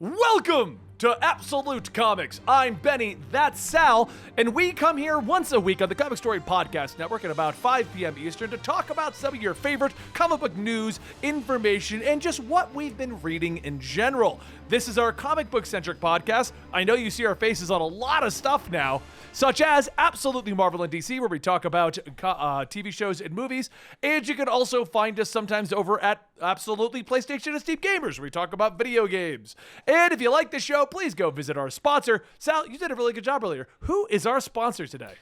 Welcome to Absolute Comics. I'm Benny, that's Sal, and we come here once a week on the Comic Story Podcast Network at about 5 p.m. Eastern to talk about some of your favorite comic book news, information, and just what we've been reading in general. This is our comic book-centric podcast. I know you see our faces on a lot of stuff now, such as Absolutely Marvel and DC, where we talk about TV shows and movies, and you can also find us sometimes over at Absolutely PlayStation and Steam Gamers, where we talk about video games. And if you like the show, please go visit our sponsor. Sal, you did a really good job earlier. Who is our sponsor today?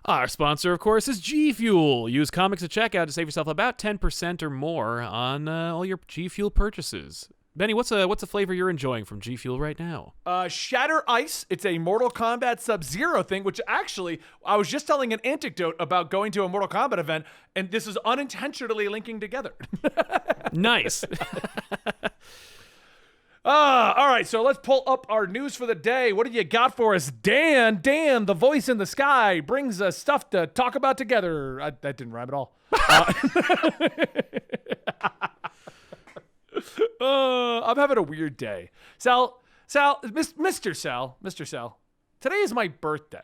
Our sponsor, of course, is G Fuel. Use comics at checkout to save yourself about 10% or more on all your G Fuel purchases. Benny, what's a flavor you're enjoying from G Fuel right now? Shatter Ice. It's a Mortal Kombat Sub-Zero thing, which actually, I was just telling an anecdote about going to a Mortal Kombat event, and this is unintentionally linking together. Nice. All right, so let's pull up our news for the day. What do you got for us, Dan? Dan, the voice in the sky, brings us stuff to talk about together. That didn't rhyme at all. I'm having a weird day. Mr. Sal, today is my birthday.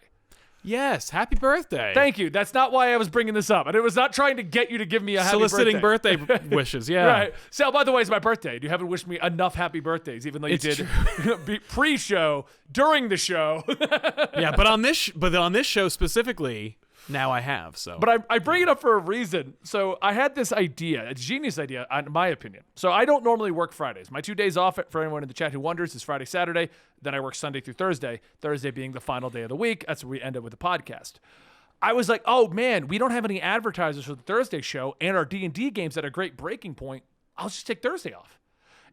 Yes, happy birthday. Thank you. That's not why I was bringing this up. And it was not trying to get you to give me a happy Soliciting birthday. wishes, yeah. Right. Sal, by the way, it's my birthday. You haven't wished me enough happy birthdays, even though you did pre-show, during the show. Yeah, but on this show specifically, now I have, so. But I bring it up for a reason. So I had this idea, a genius idea, in my opinion. So I don't normally work Fridays. My 2 days off, for anyone in the chat who wonders, is Friday, Saturday. Then I work Sunday through Thursday. Thursday being the final day of the week. That's where we end up with the podcast. I was like, oh man, we don't have any advertisers for the Thursday show and our D&D games at a great breaking point. I'll just take Thursday off.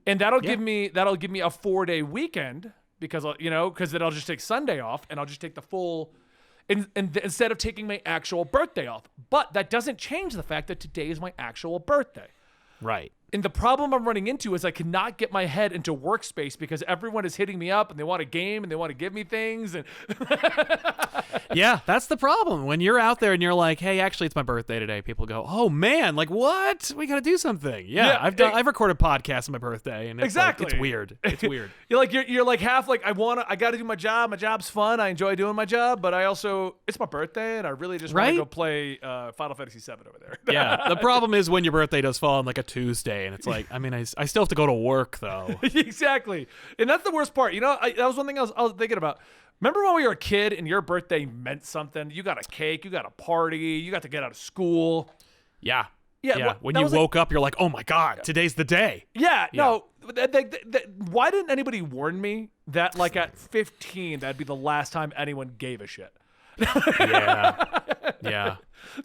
And that'll give me a 4-day weekend because then I'll just take Sunday off and I'll just take the full... And instead of taking my actual birthday off. But that doesn't change the fact that today is my actual birthday. Right. And the problem I'm running into is I cannot get my head into workspace because everyone is hitting me up and they want a game and they want to give me things. And yeah, that's the problem. When you're out there and you're like, hey, actually, it's my birthday today, people go, oh, man, like, what? We got to do something. Yeah, I've recorded podcasts on my birthday, and it's exactly. Like, it's weird. It's weird. You're like half like, I got to do my job. My job's fun. I enjoy doing my job, but it's my birthday, and I really just want to go play Final Fantasy VII over there. Yeah, the problem is when your birthday does fall on like a Tuesday, and it's like, I mean, I still have to go to work, though. Exactly. And that's the worst part. That was one thing I was thinking about. Remember when we were a kid and your birthday meant something? You got a cake, you got a party, you got to get out of school. Yeah. Yeah. When you woke up, you're like, oh my God, today's the day. Yeah. No. Why didn't anybody warn me that like at 15, that'd be the last time anyone gave a shit? Yeah.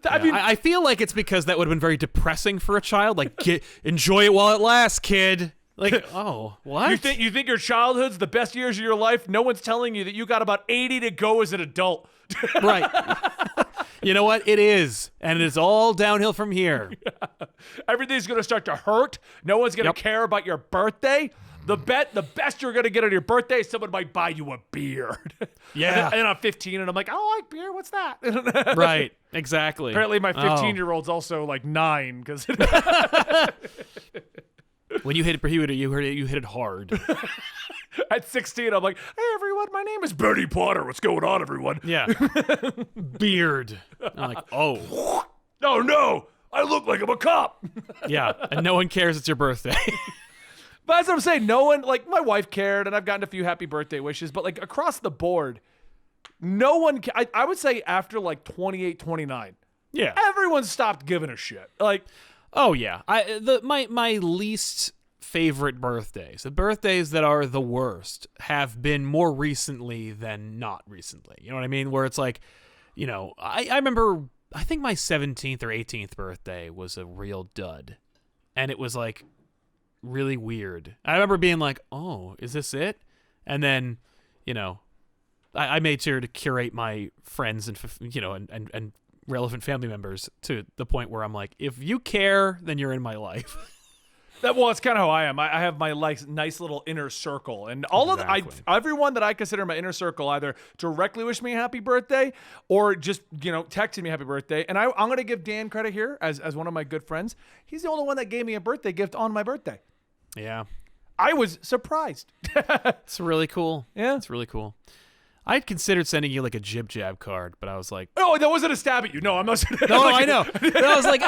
I mean, I feel like it's because that would have been very depressing for a child. Like, enjoy it while it lasts, kid. Like, oh, what? You think your childhood's the best years of your life? No one's telling you that you got about 80 to go as an adult. Right. You know what? It is. And it is all downhill from here. Yeah. Everything's going to start to hurt. No one's going to care about your birthday. The best you're going to get on your birthday is someone might buy you a beer. Yeah. And I'm 15 and I'm like, I don't like beer. What's that? Right. Exactly. Apparently my 15-year-old's also like 9 because... When you hit puberty, you hit it hard. At 16, I'm like, hey, everyone, my name is Benny Potter. What's going on, everyone? Yeah. Beard. I'm like, oh. Oh, no. I look like I'm a cop. Yeah, and no one cares it's your birthday. But as I'm saying, no one, like, my wife cared, and I've gotten a few happy birthday wishes, but, like, across the board, no one, I would say after, like, 28, 29, yeah, everyone stopped giving a shit. Like... Oh yeah, my least favorite birthdays, the birthdays that are the worst, have been more recently than not recently. You know what I mean? Where it's like, I remember, I think my 17th or 18th birthday was a real dud, and it was like really weird. I remember being like, oh, is this it? And then, I made sure to curate my friends and and relevant family members to the point where I'm like, if you care, then you're in my life. It's kind of how I am. I have my nice little inner circle, and everyone that I consider my inner circle either directly wish me a happy birthday or just texted me happy birthday. And I'm going to give Dan credit here as one of my good friends. He's the only one that gave me a birthday gift on my birthday. Yeah. I was surprised. It's really cool. Yeah. It's really cool. I had considered sending you like a jib jab card, but I was like, Oh, that wasn't a stab at you. No, I'm not. no, I know. But I was like,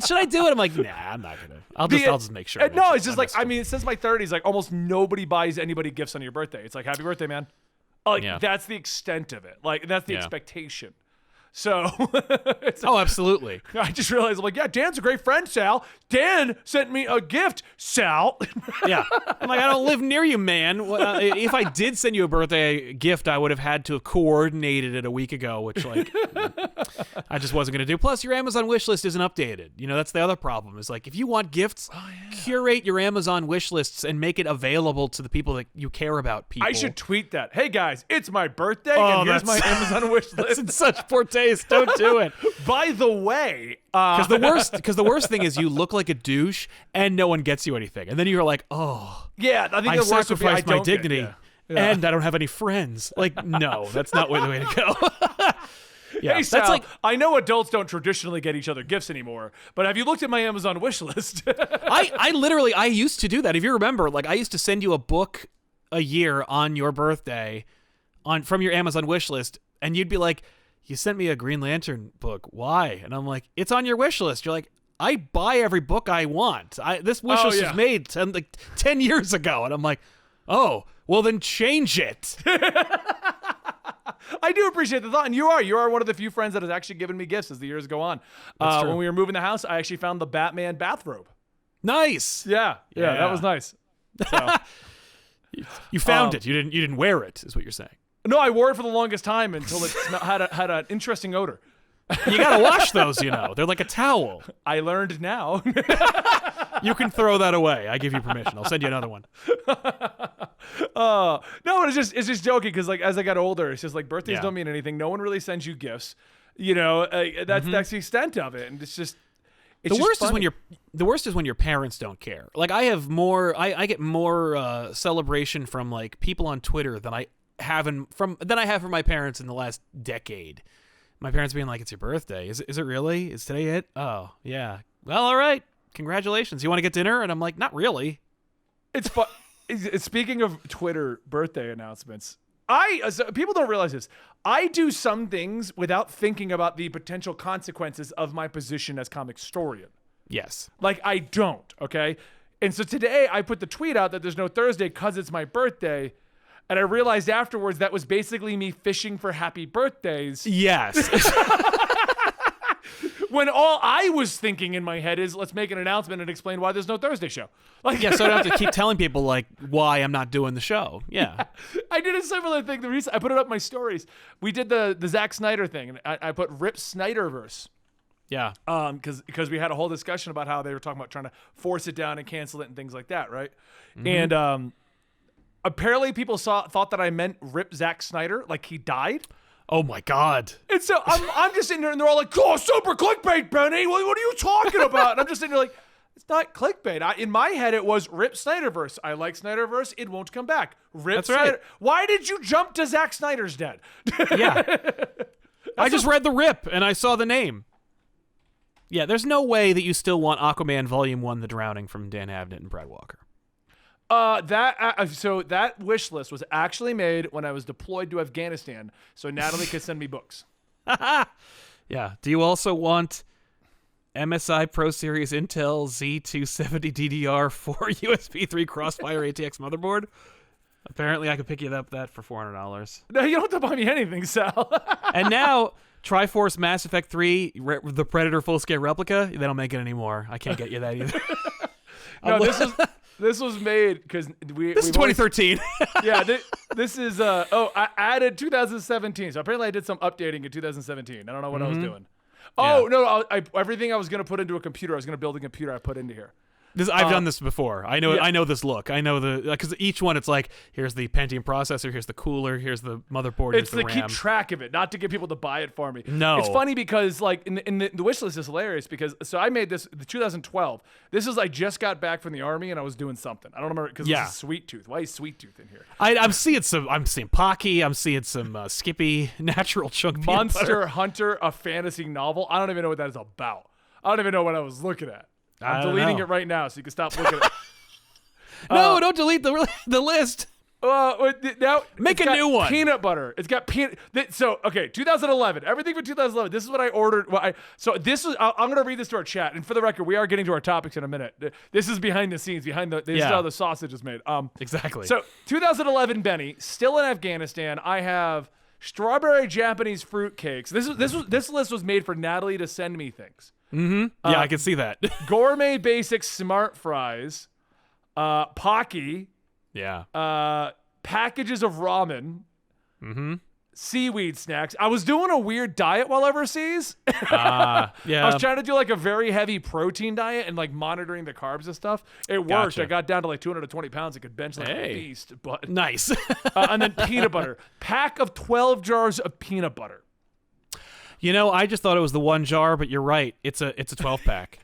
should I do it? I'm like, nah, I'm not gonna. I'll just make sure. No, it's just like, I mean, since my 30s, like almost nobody buys anybody gifts on your birthday. It's like, happy birthday, man. Like that's the extent of it. Like that's the expectation. So, absolutely. I just realized, I'm like, yeah, Dan's a great friend, Sal. Dan sent me a gift, Sal. Yeah. I'm like, I don't live near you, man. If I did send you a birthday gift, I would have had to have coordinated it a week ago, which, like, I just wasn't going to do. Plus, your Amazon wish list isn't updated. You know, that's the other problem is, like, if you want gifts, curate your Amazon wish lists and make it available to the people that you care about, people. I should tweet that. Hey, guys, it's my birthday, and here's my Amazon wish list. That's in such poor taste. Don't do it. By the way, because the worst thing is you look like a douche and no one gets you anything, and then you're like, oh, yeah, I think I the worst would be sacrificed my dignity, Yeah. and I don't have any friends. Like, no, that's not the way to go. Yeah, hey, Sal, that's like, I know adults don't traditionally get each other gifts anymore, but have you looked at my Amazon wish list? I used to do that. If you remember, like, I used to send you a book a year on your birthday from your Amazon wish list, and you'd be like, you sent me a Green Lantern book. Why? And I'm like, it's on your wish list. You're like, I buy every book I want. This wish list was made 10 years ago. And I'm like, oh, well then change it. I do appreciate the thought. And you are one of the few friends that has actually given me gifts as the years go on. When we were moving the house, I actually found the Batman bathrobe. Nice. Yeah, that was nice. So. You found it. You didn't wear it, is what you're saying. No, I wore it for the longest time until it had an interesting odor. You gotta wash those, you know. They're like a towel. I learned now. You can throw that away. I give you permission. I'll send you another one. No, but it's just joking because like as I got older, it's just like birthdays don't mean anything. No one really sends you gifts. You know, that's the extent of it, and it's just. It's the worst is when your parents don't care. Like I get more celebration from like people on Twitter than I have from my parents in the last decade. My parents being like, "It's your birthday. Is it really? Is today it? Oh, yeah. Well, all right. Congratulations. You want to get dinner?" And I'm like, "Not really." It's fun. Speaking of Twitter birthday announcements, people don't realize this. I do some things without thinking about the potential consequences of my position as comic historian. Yes. Like I don't, okay? And so today I put the tweet out that there's no Thursday because it's my birthday. And I realized afterwards that was basically me fishing for happy birthdays. Yes. When all I was thinking in my head is, let's make an announcement and explain why there's no Thursday show. Like, yeah, so I don't have to keep telling people, like, why I'm not doing the show. Yeah. I did a similar thing. I put it up in my stories. We did the Zack Snyder thing, and I put Rip Snyderverse. Yeah. Because we had a whole discussion about how they were talking about trying to force it down and cancel it and things like that, right? Mm-hmm. And apparently people thought that I meant Rip Zack Snyder, like he died. Oh my God. And so I'm just sitting there and they're all like, "Oh, super clickbait, Benny. What are you talking about?" And I'm just sitting there like, it's not clickbait. In my head, it was Rip Snyderverse. I like Snyderverse. It won't come back. That's Snyder. Right. Why did you jump to Zack Snyder's dead? Yeah. I just read the rip and I saw the name. Yeah, there's no way that you still want Aquaman Volume 1, The Drowning from Dan Abnett and Brad Walker. So that wish list was actually made when I was deployed to Afghanistan, so Natalie could send me books. Yeah. Do you also want MSI Pro Series Intel Z270 DDR4 USB 3 Crossfire ATX motherboard? Apparently, I could pick you up that for $400. No, you don't have to buy me anything, Sal. And now, Triforce Mass Effect 3, the Predator full-scale replica, they don't make it anymore. I can't get you that either. No, this was made because This is 2013. Yeah, this is. I added 2017. So apparently I did some updating in 2017. I don't know what I was doing. Oh no, everything I was gonna put into a computer. I was gonna build a computer. I put into here. I've done this before. I know. Yeah. I know this look. I know because each one it's like here's the Pentium processor, here's the cooler, here's the motherboard. It's here's to the RAM. keep track of it, not to get people to buy it for me. No, it's funny because like in the wish list is hilarious because I made this the 2012. This is I just got back from the army and I was doing something. I don't remember because this is Sweet Tooth. Why is Sweet Tooth in here? I'm seeing Pocky. I'm seeing some Skippy natural chunk Monster Hunter, a fantasy novel. I don't even know what that is about. I don't even know what I was looking at. I'm deleting it right now so you can stop looking at it. No, don't delete the list. Now Make it's a got new one. Peanut butter. It's got peanut. So okay, 2011. Everything for 2011. This is what I ordered. So this is. I'm gonna read this to our chat. And for the record, we are getting to our topics in a minute. This is behind the scenes. This is how the sausage is made. Exactly. So 2011, Benny, still in Afghanistan. I have strawberry Japanese fruit cakes. This list was made for Natalie to send me things. Yeah, I can see that. Gourmet basic smart fries, Pocky. Yeah. Packages of ramen, seaweed snacks. I was doing a weird diet while overseas. Yeah. I was trying to do like a very heavy protein diet and like monitoring the carbs and stuff. It worked. Gotcha. I got down to like 220 pounds. I could bench like a beast. But Nice. and then peanut butter. Pack of 12 jars of peanut butter. You know, I just thought it was the one jar, but you're right. It's a 12 pack.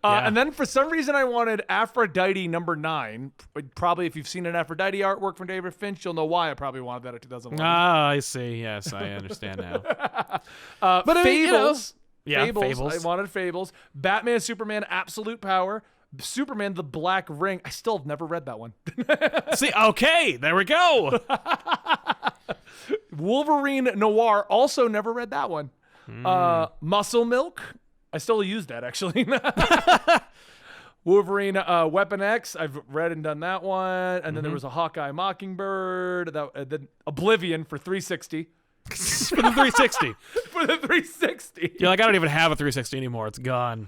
And then for some reason I wanted Aphrodite number 9. Probably if you've seen an Aphrodite artwork from David Finch, you'll know why I probably wanted that at 2011. I see. Yes, I understand now. But I mean, Fables. I wanted Fables. Batman, Superman, Absolute Power. Superman, The Black Ring. I still have never read that one. See, okay, there we go. Wolverine Noir. Also never read that one. Muscle Milk. I still use that, actually. Wolverine Weapon X. I've read and done that one. And then there was a Hawkeye Mockingbird. Then Oblivion for 360. For the 360. For the 360. You're like, I don't even have a 360 anymore. It's gone.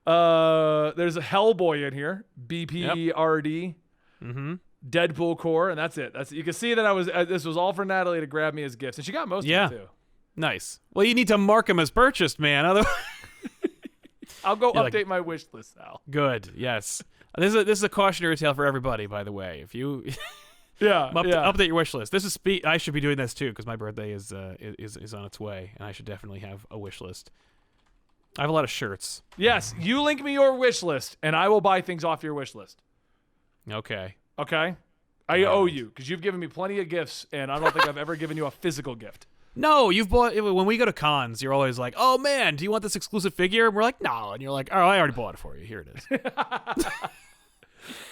There's a Hellboy in here. BPRD. Deadpool core, and that's it. You can see that this was all for Natalie to grab me as gifts, and she got most of it too. Nice. Well, you need to mark them as purchased, man. Otherwise, I'll go update my wish list, Sal. Good. Yes. This is a cautionary tale for everybody, by the way. If you update your wish list. This is I should be doing this too because my birthday is on its way, and I should definitely have a wish list. I have a lot of shirts. Yes, you link me your wish list, and I will buy things off your wish list. Okay. Okay? I owe you, because you've given me plenty of gifts, and I don't think I've ever given you a physical gift. No, you've bought... When we go to cons, you're always like, oh, man, do you want this exclusive figure? And we're like, no. And you're like, oh, I already bought it for you. Here it is.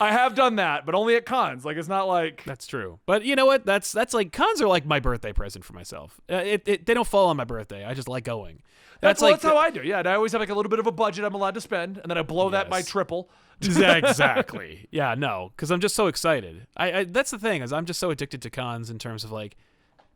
I have done that, but only at cons. Like, it's not like... That's true. But you know what? That's like... Cons are like my birthday present for myself. They don't fall on my birthday. I just like going. That's how I do. Yeah, and I always have like a little bit of a budget I'm allowed to spend, and then I blow that by triple. Exactly. Yeah, no, because I'm just so excited. I that's the thing, is I'm just so addicted to cons in terms of like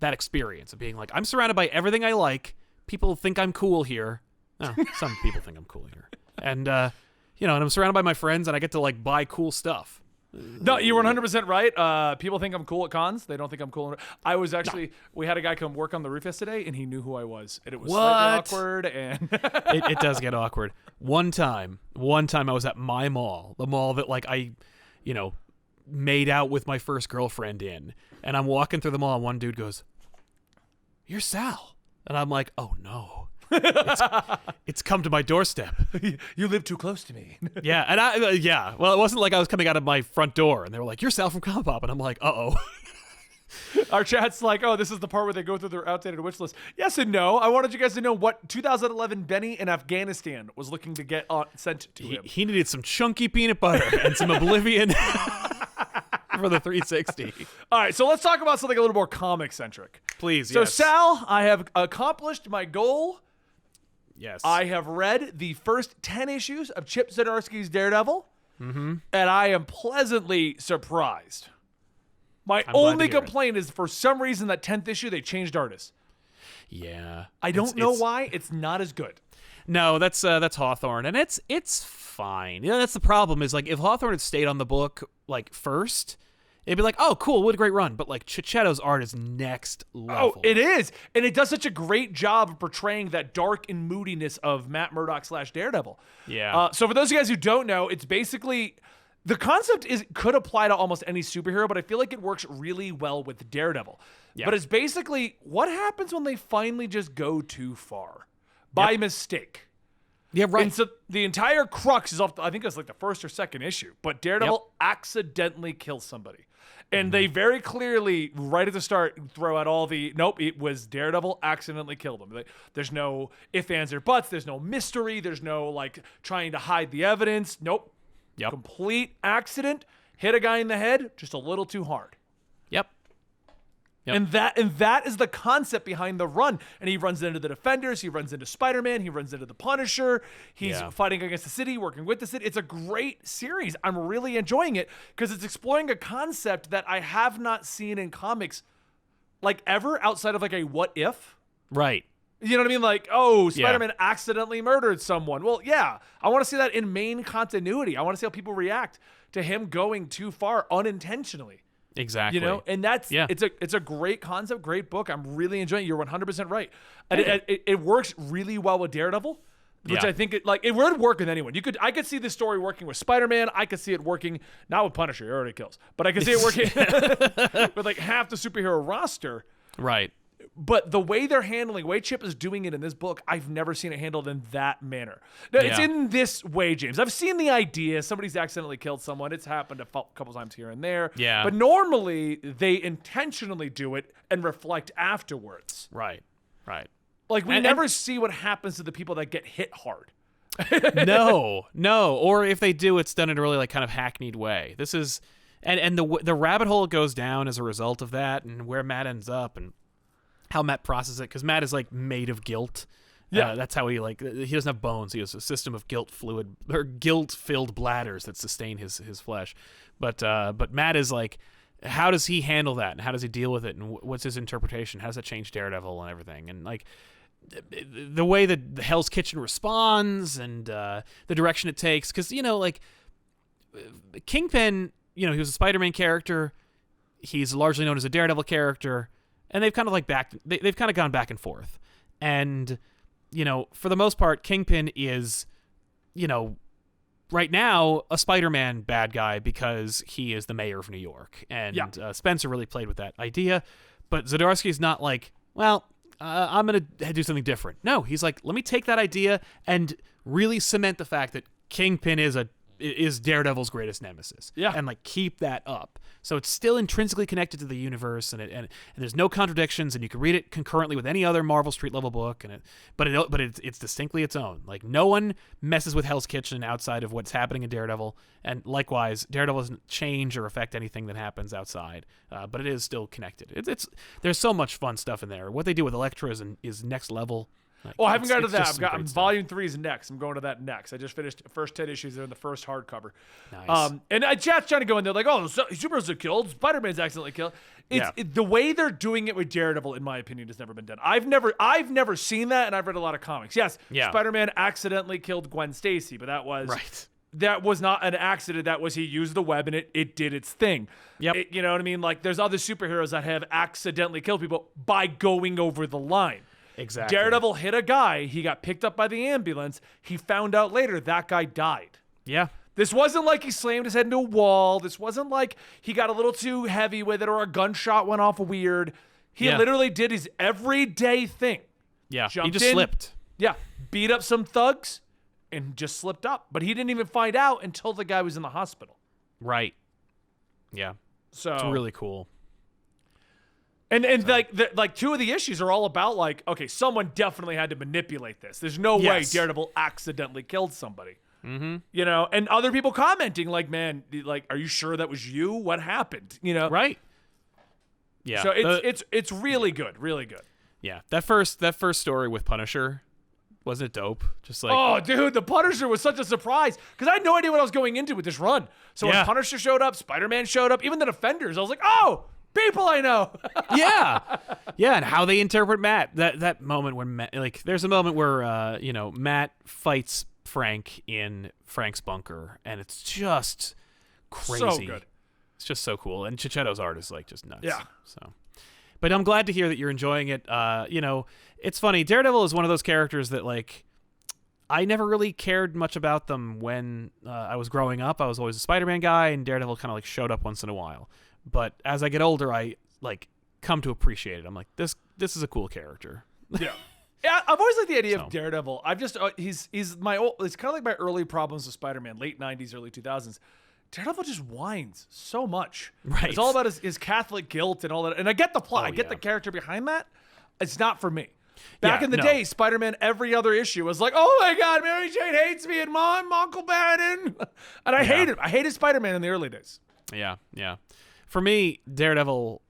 that experience of being like, I'm surrounded by everything I like. People think I'm cool here. Oh, some people think I'm cool here. And and I'm surrounded by my friends, and I get to like buy cool stuff. No, you were 100% right. People think I'm cool at cons. They don't think I'm cool. I was actually, we had a guy come work on the roof yesterday, and he knew who I was. And it was slightly awkward. And it does get awkward. One time I was at my mall, the mall that like I, made out with my first girlfriend in. And I'm walking through the mall, and one dude goes, "You're Sal." And I'm like, oh no. It's come to my doorstep. You live too close to me. Yeah, and well, it wasn't like I was coming out of my front door, and they were like, "You're Sal from Comic Pop," and I'm like, "Uh-oh." Our chat's like, oh, this is the part where they go through their outdated wish list. Yes and no. I wanted you guys to know what 2011 Benny in Afghanistan was looking to get sent to him. He needed some chunky peanut butter and some Oblivion for the 360. All right, so let's talk about something a little more comic-centric. Please, So, yes. Sal, I have accomplished my goal. Yes. I have read the first 10 issues of Chip Zdarsky's Daredevil, and I am pleasantly surprised. My only complaint is for some reason that 10th issue, they changed artists. Yeah. I don't know why. It's not as good. No, that's Hawthorne, and it's fine. That's the problem is like if Hawthorne had stayed on the book like first, it'd be like, oh, cool, what a great run. But like Cicchetto's art is next level. Oh, it is. And it does such a great job of portraying that dark and moodiness of Matt Murdock / Daredevil. Yeah. So for those of you guys who don't know, it's basically the concept could apply to almost any superhero, but I feel like it works really well with Daredevil. Yeah. But it's basically what happens when they finally just go too far by mistake. Yeah, right. And so the entire crux is off, I think it's like the first or second issue, but Daredevil accidentally kills somebody. And they very clearly, right at the start, throw out all the, nope, it was Daredevil accidentally killed him. There's no ifs, ands, or buts. There's no mystery. There's no, like, trying to hide the evidence. Nope. Yep. Complete accident, hit a guy in the head, just a little too hard. Yep. And that is the concept behind the run. And he runs into the Defenders, he runs into Spider-Man, he runs into the Punisher, he's fighting against the city, working with the city. It's a great series. I'm really enjoying it because it's exploring a concept that I have not seen in comics like ever outside of like a what if. Right. You know what I mean? Like, oh, Spider-Man accidentally murdered someone. Well, yeah, I want to see that in main continuity. I want to see how people react to him going too far unintentionally. Exactly. You know, and that's it's a great concept, great book. I'm really enjoying it. You're 100% right. And it works really well with Daredevil, which I think it would work with anyone. I could see this story working with Spider-Man. I could see it working not with Punisher, he already kills, but I could see it working with like half the superhero roster. Right. But the way Chip is doing it in this book, I've never seen it handled in that manner. Now, it's in this way, James. I've seen the idea. Somebody's accidentally killed someone. It's happened a couple times here and there. Yeah. But normally, they intentionally do it and reflect afterwards. Right. Right. Like, we never see what happens to the people that get hit hard. No. Or if they do, it's done in a really, like, kind of hackneyed way. This is... And the rabbit hole it goes down as a result of that and where Matt ends up and how Matt processes it, because Matt is like made of guilt. Yeah, that's how he doesn't have bones. He has a system of guilt-filled bladders that sustain his flesh. But Matt is like, how does he handle that, and how does he deal with it, and what's his interpretation? How does that change Daredevil and everything? And like the way that the Hell's Kitchen responds and the direction it takes, because like Kingpin, he was a Spider-Man character. He's largely known as a Daredevil character. And they've kind of they've kind of gone back and forth. And, for the most part, Kingpin is, right now a Spider-Man bad guy because he is the mayor of New York. And Spencer really played with that idea. But Zdarsky's not like, well, I'm going to do something different. No, he's like, let me take that idea and really cement the fact that Kingpin is Daredevil's greatest nemesis. Yeah. And like keep that up. So it's still intrinsically connected to the universe and there's no contradictions, and you can read it concurrently with any other Marvel Street level book, but it's distinctly its own. Like no one messes with Hell's Kitchen outside of what's happening in Daredevil, and likewise Daredevil doesn't change or affect anything that happens outside. But it is still connected. There's so much fun stuff in there. What they do with Elektra is next level. Like, I haven't gotten to that. Volume 3 is next. I'm going to that next. I just finished the first 10 issues. They're in the first hardcover. Nice. And chat's trying to go in there like, oh, superheroes are killed. Spider-Man's accidentally killed. The way they're doing it with Daredevil, in my opinion, has never been done. I've never seen that, and I've read a lot of comics. Yes, Spider-Man accidentally killed Gwen Stacy, but that was not an accident. That was he used the web and it did its thing. Yep. You know what I mean? Like there's other superheroes that have accidentally killed people by going over the line. Exactly. Daredevil hit a guy. He got picked up by the ambulance. He found out later that guy died. Yeah. This wasn't like he slammed his head into a wall. This wasn't like he got a little too heavy with it or a gunshot went off weird. He literally did his everyday thing. Yeah. Jumped he just slipped. Yeah. Beat up some thugs and just slipped up. But he didn't even find out until the guy was in the hospital. Right. Yeah. So it's really cool. And like two of the issues are all about like, okay, someone definitely had to manipulate this. There's no way Daredevil accidentally killed somebody. Mm-hmm. And other people commenting like, man, like, are you sure that was you? What happened? Right. Yeah. So it's really good, really good. Yeah. That first story with Punisher, wasn't it dope? Just like, oh, dude, the Punisher was such a surprise because I had no idea what I was going into with this run. So when Punisher showed up, Spider-Man showed up, even the Defenders, I was like, oh. People I know. Yeah, and how they interpret Matt. That moment when Matt, like, there's a moment where Matt fights Frank in Frank's bunker, and it's just crazy. So good. It's just so cool, and Cicchetto's art is like just nuts. Yeah. So, but I'm glad to hear that you're enjoying it. It's funny. Daredevil is one of those characters that like I never really cared much about them when I was growing up. I was always a Spider-Man guy, and Daredevil kind of like showed up once in a while. But as I get older, I like come to appreciate it. I'm like, this is a cool character. Yeah. Yeah, I've always liked the idea of Daredevil. I've just he's my old. It's kind of like my early problems with Spider-Man, late '90s, early 2000s. Daredevil just whines so much. Right. It's all about his Catholic guilt and all that. And I get the plot. I get the character behind that. It's not for me. Back in the day, Spider-Man every other issue was like, oh my God, Mary Jane hates me and Mom, Uncle Ben. And I hated him. I hated Spider-Man in the early days. Yeah. For me, Daredevil,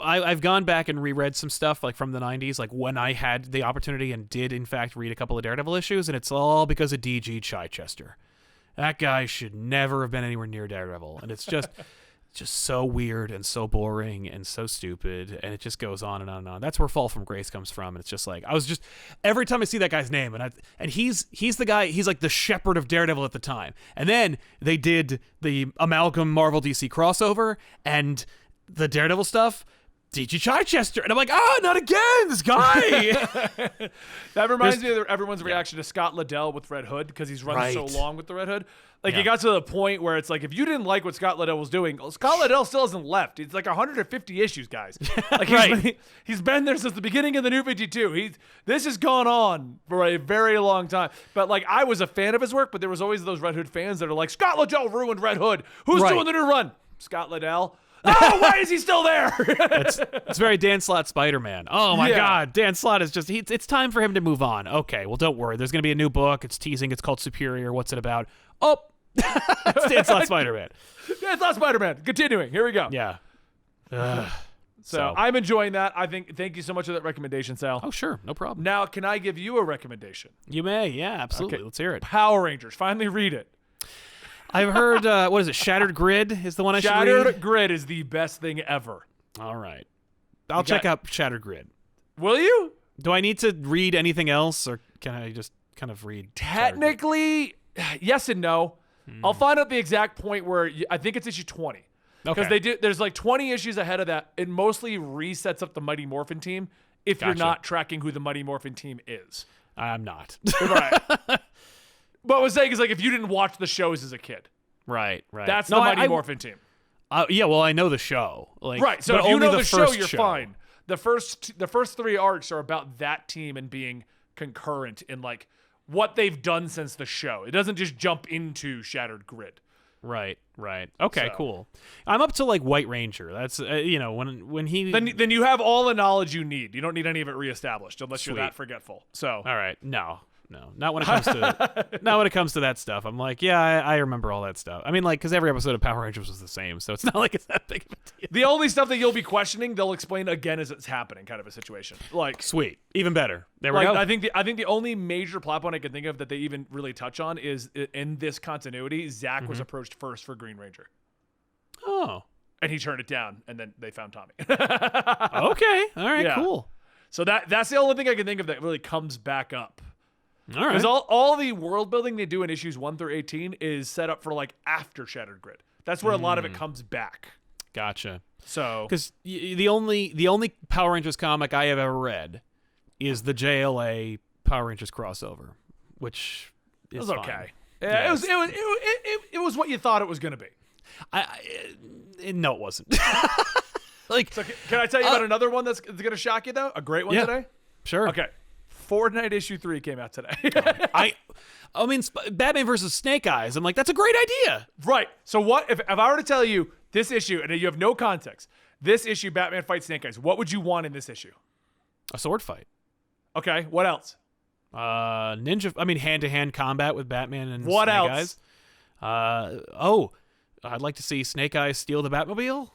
I've gone back and reread some stuff like from the 90s, like when I had the opportunity and did in fact read a couple of Daredevil issues, and it's all because of D.G. Chichester. That guy should never have been anywhere near Daredevil, and it's just so weird and so boring and so stupid, and it just goes on and on and on. That's where Fall from Grace comes from, and it's just like every time I see that guy's name, and he's the guy, he's like the shepherd of Daredevil at the time. And then they did the amalgam Marvel DC crossover and the Daredevil stuff, D.G. Chichester, and I'm like, not again, this guy. That reminds me of everyone's reaction to Scott Liddell with Red Hood, because he's run so long with the Red Hood. Like, it got to the point where it's like, if you didn't like what Scott Liddell was doing, Scott Liddell still hasn't left. It's like 150 issues, guys. Like, he's been there since the beginning of the New 52. This has gone on for a very long time. But, like, I was a fan of his work, but there was always those Red Hood fans that are like, Scott Liddell ruined Red Hood. Who's doing the new run? Scott Liddell. Oh, why is he still there? It's very Dan Slott Spider-Man. Oh my God, Dan Slott is just, it's time for him to move on. Okay, well, don't worry. There's going to be a new book. It's teasing. It's called Superior. What's it about? Oh, it's Dan Slott Spider-Man. Dan Slott Spider-Man. Continuing. Here we go. Yeah. So I'm enjoying that. Thank you so much for that recommendation, Sal. Oh, sure. No problem. Now, can I give you a recommendation? You may. Yeah, absolutely. Okay. Let's hear it. Power Rangers. Finally read it. I've heard, what is it? Shattered Grid is the one I should read? Shattered Grid is the best thing ever. All right. I'll check out Shattered Grid. Will you? Do I need to read anything else, or can I just kind of read? Technically, yes and no. I'll find out the exact point where I think it's issue 20. Because there's like 20 issues ahead of that. It mostly resets up the Mighty Morphin team if you're not tracking who the Mighty Morphin team is. I'm not. Right. But what I was saying is, like, if you didn't watch the shows as a kid. Right. That's the Mighty Morphin team. Yeah, well, I know the show. Like, right, so if you know the show, you're fine. The first 3 arcs are about that team and being concurrent in, like, what they've done since the show. It doesn't just jump into Shattered Grid. Right. Okay, cool. I'm up to, like, White Ranger. That's, when he... Then you have all the knowledge you need. You don't need any of it reestablished unless you're that forgetful. So. All right, No, not when it comes to that stuff. I'm like, yeah, I remember all that stuff. I mean, like, because every episode of Power Rangers was the same, so it's not like it's that big of a deal. The only stuff that you'll be questioning, they'll explain again as it's happening, kind of a situation. Like, sweet, even better. There we go. I think the only major plot point I can think of that they even really touch on is in this continuity, Zach was approached first for Green Ranger. Oh, and he turned it down, and then they found Tommy. Okay, all right, cool. So that's the only thing I can think of that really comes back up. All right. Because all the world building they do in issues 1 through 18 is set up for, like, after Shattered Grid. That's where a lot of it comes back. Gotcha. So, because the only Power Rangers comic I have ever read is the JLA Power Rangers crossover, which is okay. Fine. Yeah, yes. It was what you thought it was going to be. No, it wasn't. Like, so can I tell you about another one that's going to shock you though? A great one today. Sure. Okay. Fortnite issue 3 came out today. I mean, Batman versus Snake Eyes. I'm like, that's a great idea. Right. So what if I were to tell you this issue and you have no context? This issue, Batman fights Snake Eyes. What would you want in this issue? A sword fight. Okay. What else? Hand-to-hand combat with Batman and what Snake else? Eyes. I'd like to see Snake Eyes steal the Batmobile.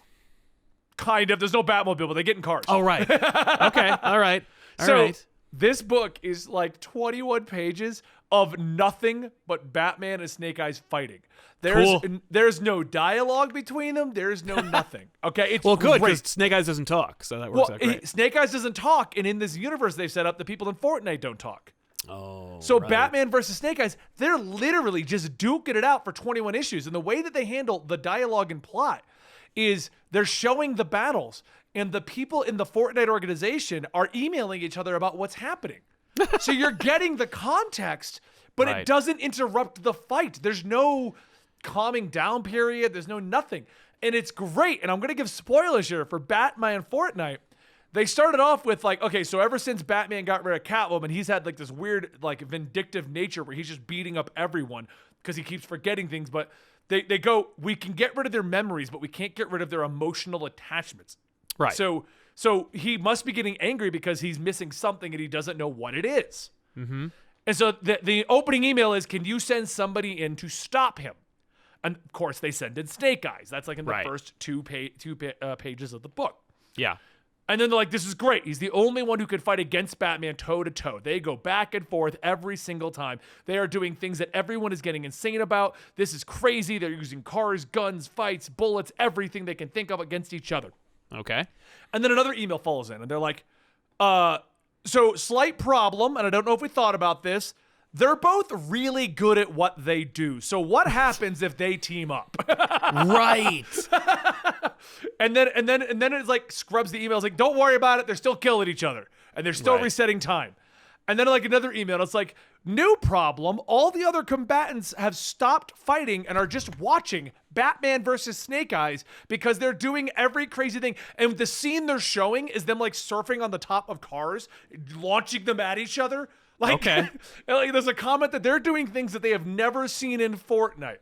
Kind of. There's no Batmobile, but they get in cars. Oh, right. Okay. All right. All right. This book is like 21 pages of nothing but Batman and Snake Eyes fighting. There's no dialogue between them. There's no nothing. Okay, it's good because Snake Eyes doesn't talk, so that works out great. Snake Eyes doesn't talk, and in this universe they've set up, the people in Fortnite don't talk. Oh, so right. Batman versus Snake Eyes, they're literally just duking it out for 21 issues, and the way that they handle the dialogue and plot is they're showing the battles, and the people in the Fortnite organization are emailing each other about what's happening. So you're getting the context, but it doesn't interrupt the fight. There's no calming down period. There's no nothing. And it's great. And I'm going to give spoilers here for Batman Fortnite. They started off with like, okay, so ever since Batman got rid of Catwoman, he's had like this weird, like vindictive nature where he's just beating up everyone because he keeps forgetting things. But they go, we can get rid of their memories, but we can't get rid of their emotional attachments. Right. So So he must be getting angry because he's missing something and he doesn't know what it is. Mm-hmm. And so the opening email is, can you send somebody in to stop him? And of course, they send in Snake Eyes. That's like in the first two pages of the book. Yeah. And then they're like, this is great. He's the only one who can fight against Batman toe to toe. They go back and forth every single time. They are doing things that everyone is getting insane about. This is crazy. They're using cars, guns, fights, bullets, everything they can think of against each other. Okay. And then another email follows in, and they're like, so slight problem, and I don't know if we thought about this. They're both really good at what they do. So what happens if they team up? Right. and then it's like scrubs the emails like, don't worry about it. They're still killing each other and they're still resetting time. And then like another email, it's like, new problem. All the other combatants have stopped fighting and are just watching Batman versus Snake Eyes because they're doing every crazy thing. And the scene they're showing is them like surfing on the top of cars, launching them at each other. Like, okay. Like there's a comment that they're doing things that they have never seen in Fortnite.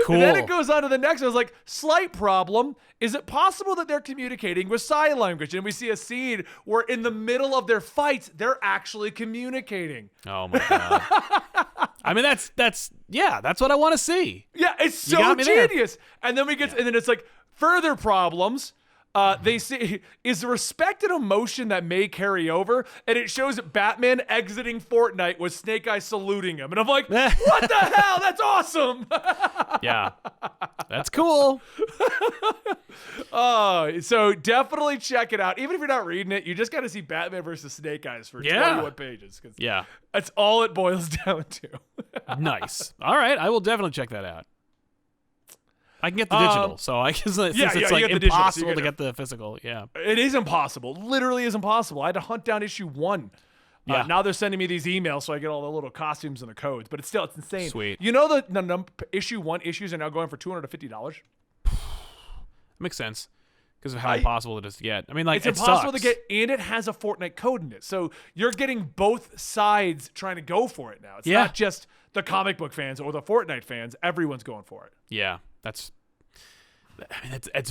Cool. And then it goes on to the next one. It's like, slight problem. Is it possible that they're communicating with sign language? And we see a scene where in the middle of their fights, they're actually communicating. Oh my God. I mean, that's what I want to see. Yeah, it's so genius. And then we get, and then it's like, further problems. They say, is respect an emotion that may carry over? And it shows Batman exiting Fortnite with Snake Eyes saluting him. And I'm like, what the hell? That's awesome. Yeah. That's cool. So definitely check it out. Even if you're not reading it, you just got to see Batman versus Snake Eyes for 21 pages. Yeah. That's all it boils down to. Nice. All right. I will definitely check that out. I can get the digital, so I guess since it's like impossible to get the physical. Yeah, it is impossible. Literally is impossible. I had to hunt down issue 1. Yeah. Now they're sending me these emails, so I get all the little costumes and the codes. But it's insane. Sweet. You know the issue 1 issues are now going for $250. Makes sense because of how impossible it is to get. I mean, like it's impossible to get, and it has a Fortnite code in it, so you're getting both sides trying to go for it now. It's not just the comic book fans or the Fortnite fans. Everyone's going for it. Yeah. It's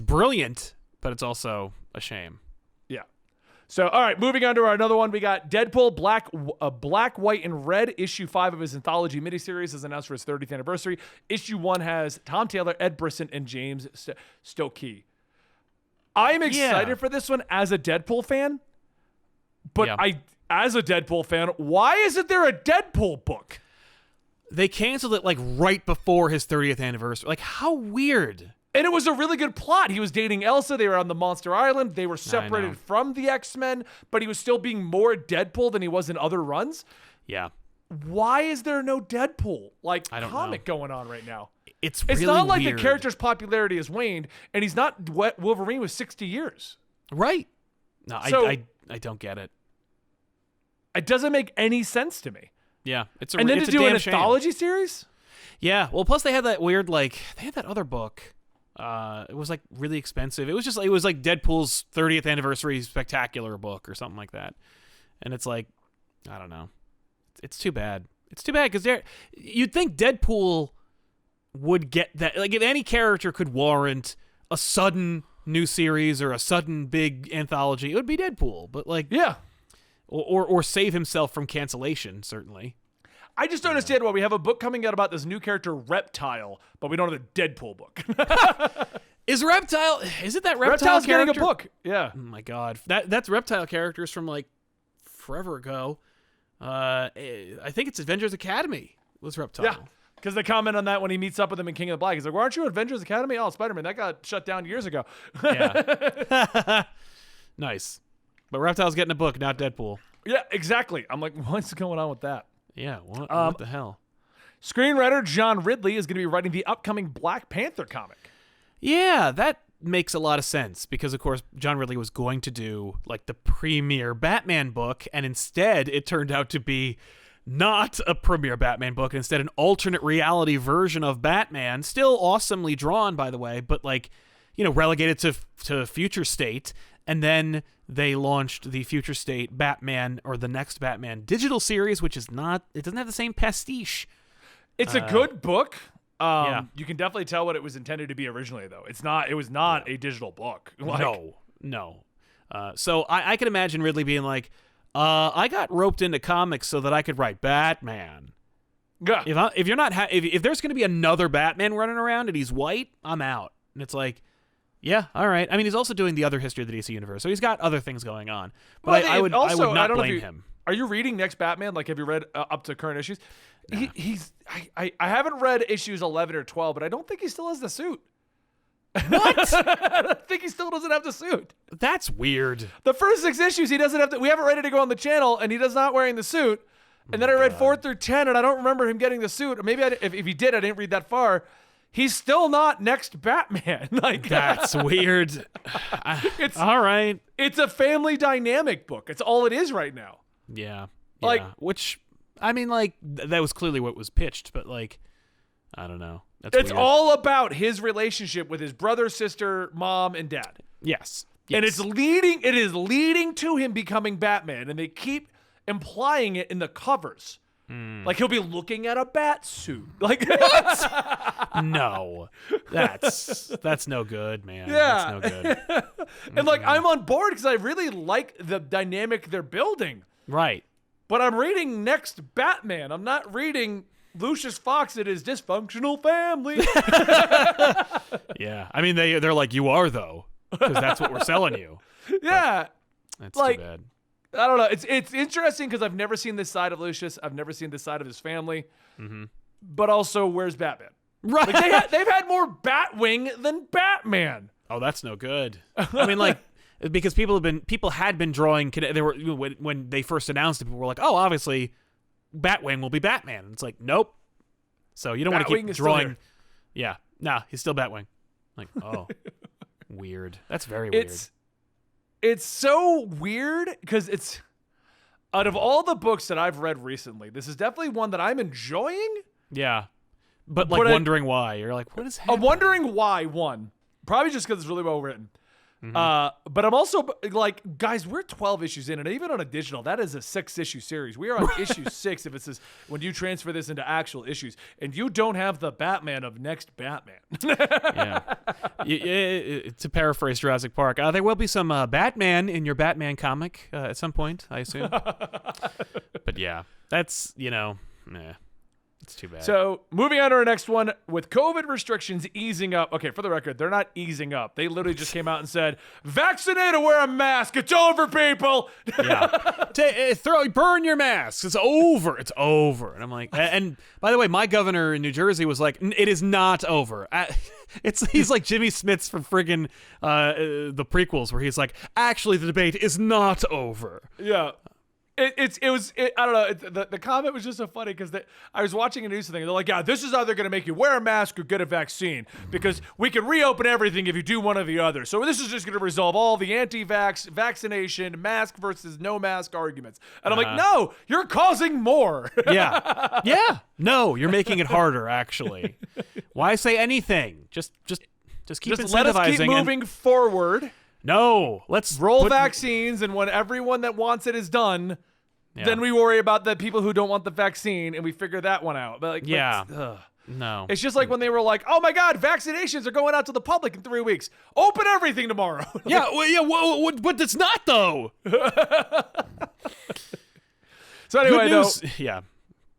brilliant, but it's also a shame. Yeah. So, all right, moving on to another one. We got Deadpool, Black, White, and Red. Issue 5 of his anthology miniseries is announced for his 30th anniversary. Issue 1 has Tom Taylor, Ed Brisson, and James Stokey. I am excited for this one as a Deadpool fan, but as a Deadpool fan, why isn't there a Deadpool book? They canceled it like right before his 30th anniversary. Like, how weird. And it was a really good plot. He was dating Elsa. They were on the Monster Island. They were separated from the X-Men, but he was still being more Deadpool than he was in other runs. Yeah. Why is there no Deadpool comic going on right now? It's really not like weird. The character's popularity has waned, and he's not Wolverine with 60 years. Right. No, so, I don't get it. It doesn't make any sense to me. Yeah, it's and then to do an anthology series. Yeah, well, plus they had that weird they had that other book. It was like really expensive. It was like Deadpool's 30th anniversary spectacular book or something like that. And it's like, I don't know. It's too bad. It's too bad because you'd think Deadpool would get that. Like if any character could warrant a sudden new series or a sudden big anthology, it would be Deadpool. But or save himself from cancellation, certainly. I just don't understand why we have a book coming out about this new character Reptile, but we don't have a Deadpool book. Is it that Reptile Reptile's character? getting a book. Yeah. Oh my God. That's Reptile characters from like forever ago. I think it's Avengers Academy was Reptile. Yeah. Because they comment on that when he meets up with him in King of the Black. He's like, "Why aren't you Avengers Academy?" Oh, Spider-Man, that got shut down years ago. Yeah. Nice. But Reptile's getting a book, not Deadpool. Yeah, exactly. I'm like, what's going on with that? Yeah, what the hell? Screenwriter John Ridley is going to be writing the upcoming Black Panther comic. Yeah, that makes a lot of sense because, of course, John Ridley was going to do like the premiere Batman book, and instead it turned out to be not a premiere Batman book, instead an alternate reality version of Batman, still awesomely drawn, by the way, but relegated to Future State. And then they launched the Future State Batman or the Next Batman digital series, which is not, it doesn't have the same pastiche. It's a good book. Yeah. You can definitely tell what it was intended to be originally, though. It was not a digital book. No. So I can imagine Ridley being like, I got roped into comics so that I could write Batman. Yeah. If there's going to be another Batman running around and he's white, I'm out. And it's like, yeah, all right. I mean, he's also doing the other history of the DC universe, so he's got other things going on. But I would not blame him. Are you reading Next Batman? Like, have you read up to current issues? Nah. I haven't read issues 11 or 12, but I don't think he still has the suit. What? I think he still doesn't have the suit. That's weird. The first 6 issues, he doesn't have. We have it ready to go on the channel, and he does not wearing the suit. And then I read 4 through 10, and I don't remember him getting the suit. Or maybe if he did, I didn't read that far. He's still not Next Batman. Like, that's weird. It's all right. It's a family dynamic book. It's all it is right now. Yeah. Like, which, I mean, like, that was clearly what was pitched, but, like, I don't know. It's all about his relationship with his brother, sister, mom, and dad. Yes. And it is leading to him becoming Batman, and they keep implying it in the covers. Like, he'll be looking at a bat suit. Like, what? No. That's no good, man. Yeah. That's no good. And, like, I'm on board because I really like the dynamic they're building. Right. But I'm reading Next Batman. I'm not reading Lucius Fox and his dysfunctional family. Yeah. I mean, they're like, you are, though, because that's what we're selling you. Yeah. That's like, too bad. I don't know. It's interesting because I've never seen this side of Lucius. I've never seen this side of his family. Mm-hmm. But also, where's Batman? Right. Like, they've had more Batwing than Batman. Oh, that's no good. I mean, like, because people had been drawing. They were when they first announced it, people were like, "Oh, obviously, Batwing will be Batman." And it's like, nope. So you don't want to keep drawing. Yeah, nah, he's still Batwing. Like, oh, weird. That's very weird. It's so weird because it's out of all the books that I've read recently, this is definitely one that I'm enjoying. Yeah, but wondering why. You're like, what is happening? I'm wondering why. One, probably just because it's really well written. Mm-hmm. But I'm also like, guys, we're 12 issues in, and even on a digital, that is a 6-issue series. We are on issue 6 if it says when you transfer this into actual issues, and you don't have the Batman of Next Batman. Yeah. To paraphrase Jurassic Park, there will be some Batman in your Batman comic at some point, I assume. But yeah, that's, it's too bad. So moving on to our next one, with COVID restrictions easing up. Okay, for the record, they're not easing up. They literally just came out and said, vaccinate or wear a mask. It's over, people. Yeah. Burn your masks. It's over. It's over. And I'm like, and by the way, my governor in New Jersey was like, it is not over. He's like Jimmy Smits from friggin' the prequels, where he's like, actually, the debate is not over. Yeah. I don't know. The comment was just so funny because I was watching a news thing and they're like, yeah, this is either going to make you wear a mask or get a vaccine because we can reopen everything if you do one or the other. So this is just going to resolve all the anti-vax, vaccination, mask versus no mask arguments. And I'm like, no, you're causing more. Yeah. Yeah. No, you're making it harder, actually. Why say anything? Just keep incentivizing. Let us keep moving forward. No, let's roll vaccines, and when everyone that wants it is done, then we worry about the people who don't want the vaccine, and we figure that one out. But no. It's just like when they were like, "Oh my God, vaccinations are going out to the public in 3 weeks. Open everything tomorrow." But it's not though. So anyway, good news. Yeah.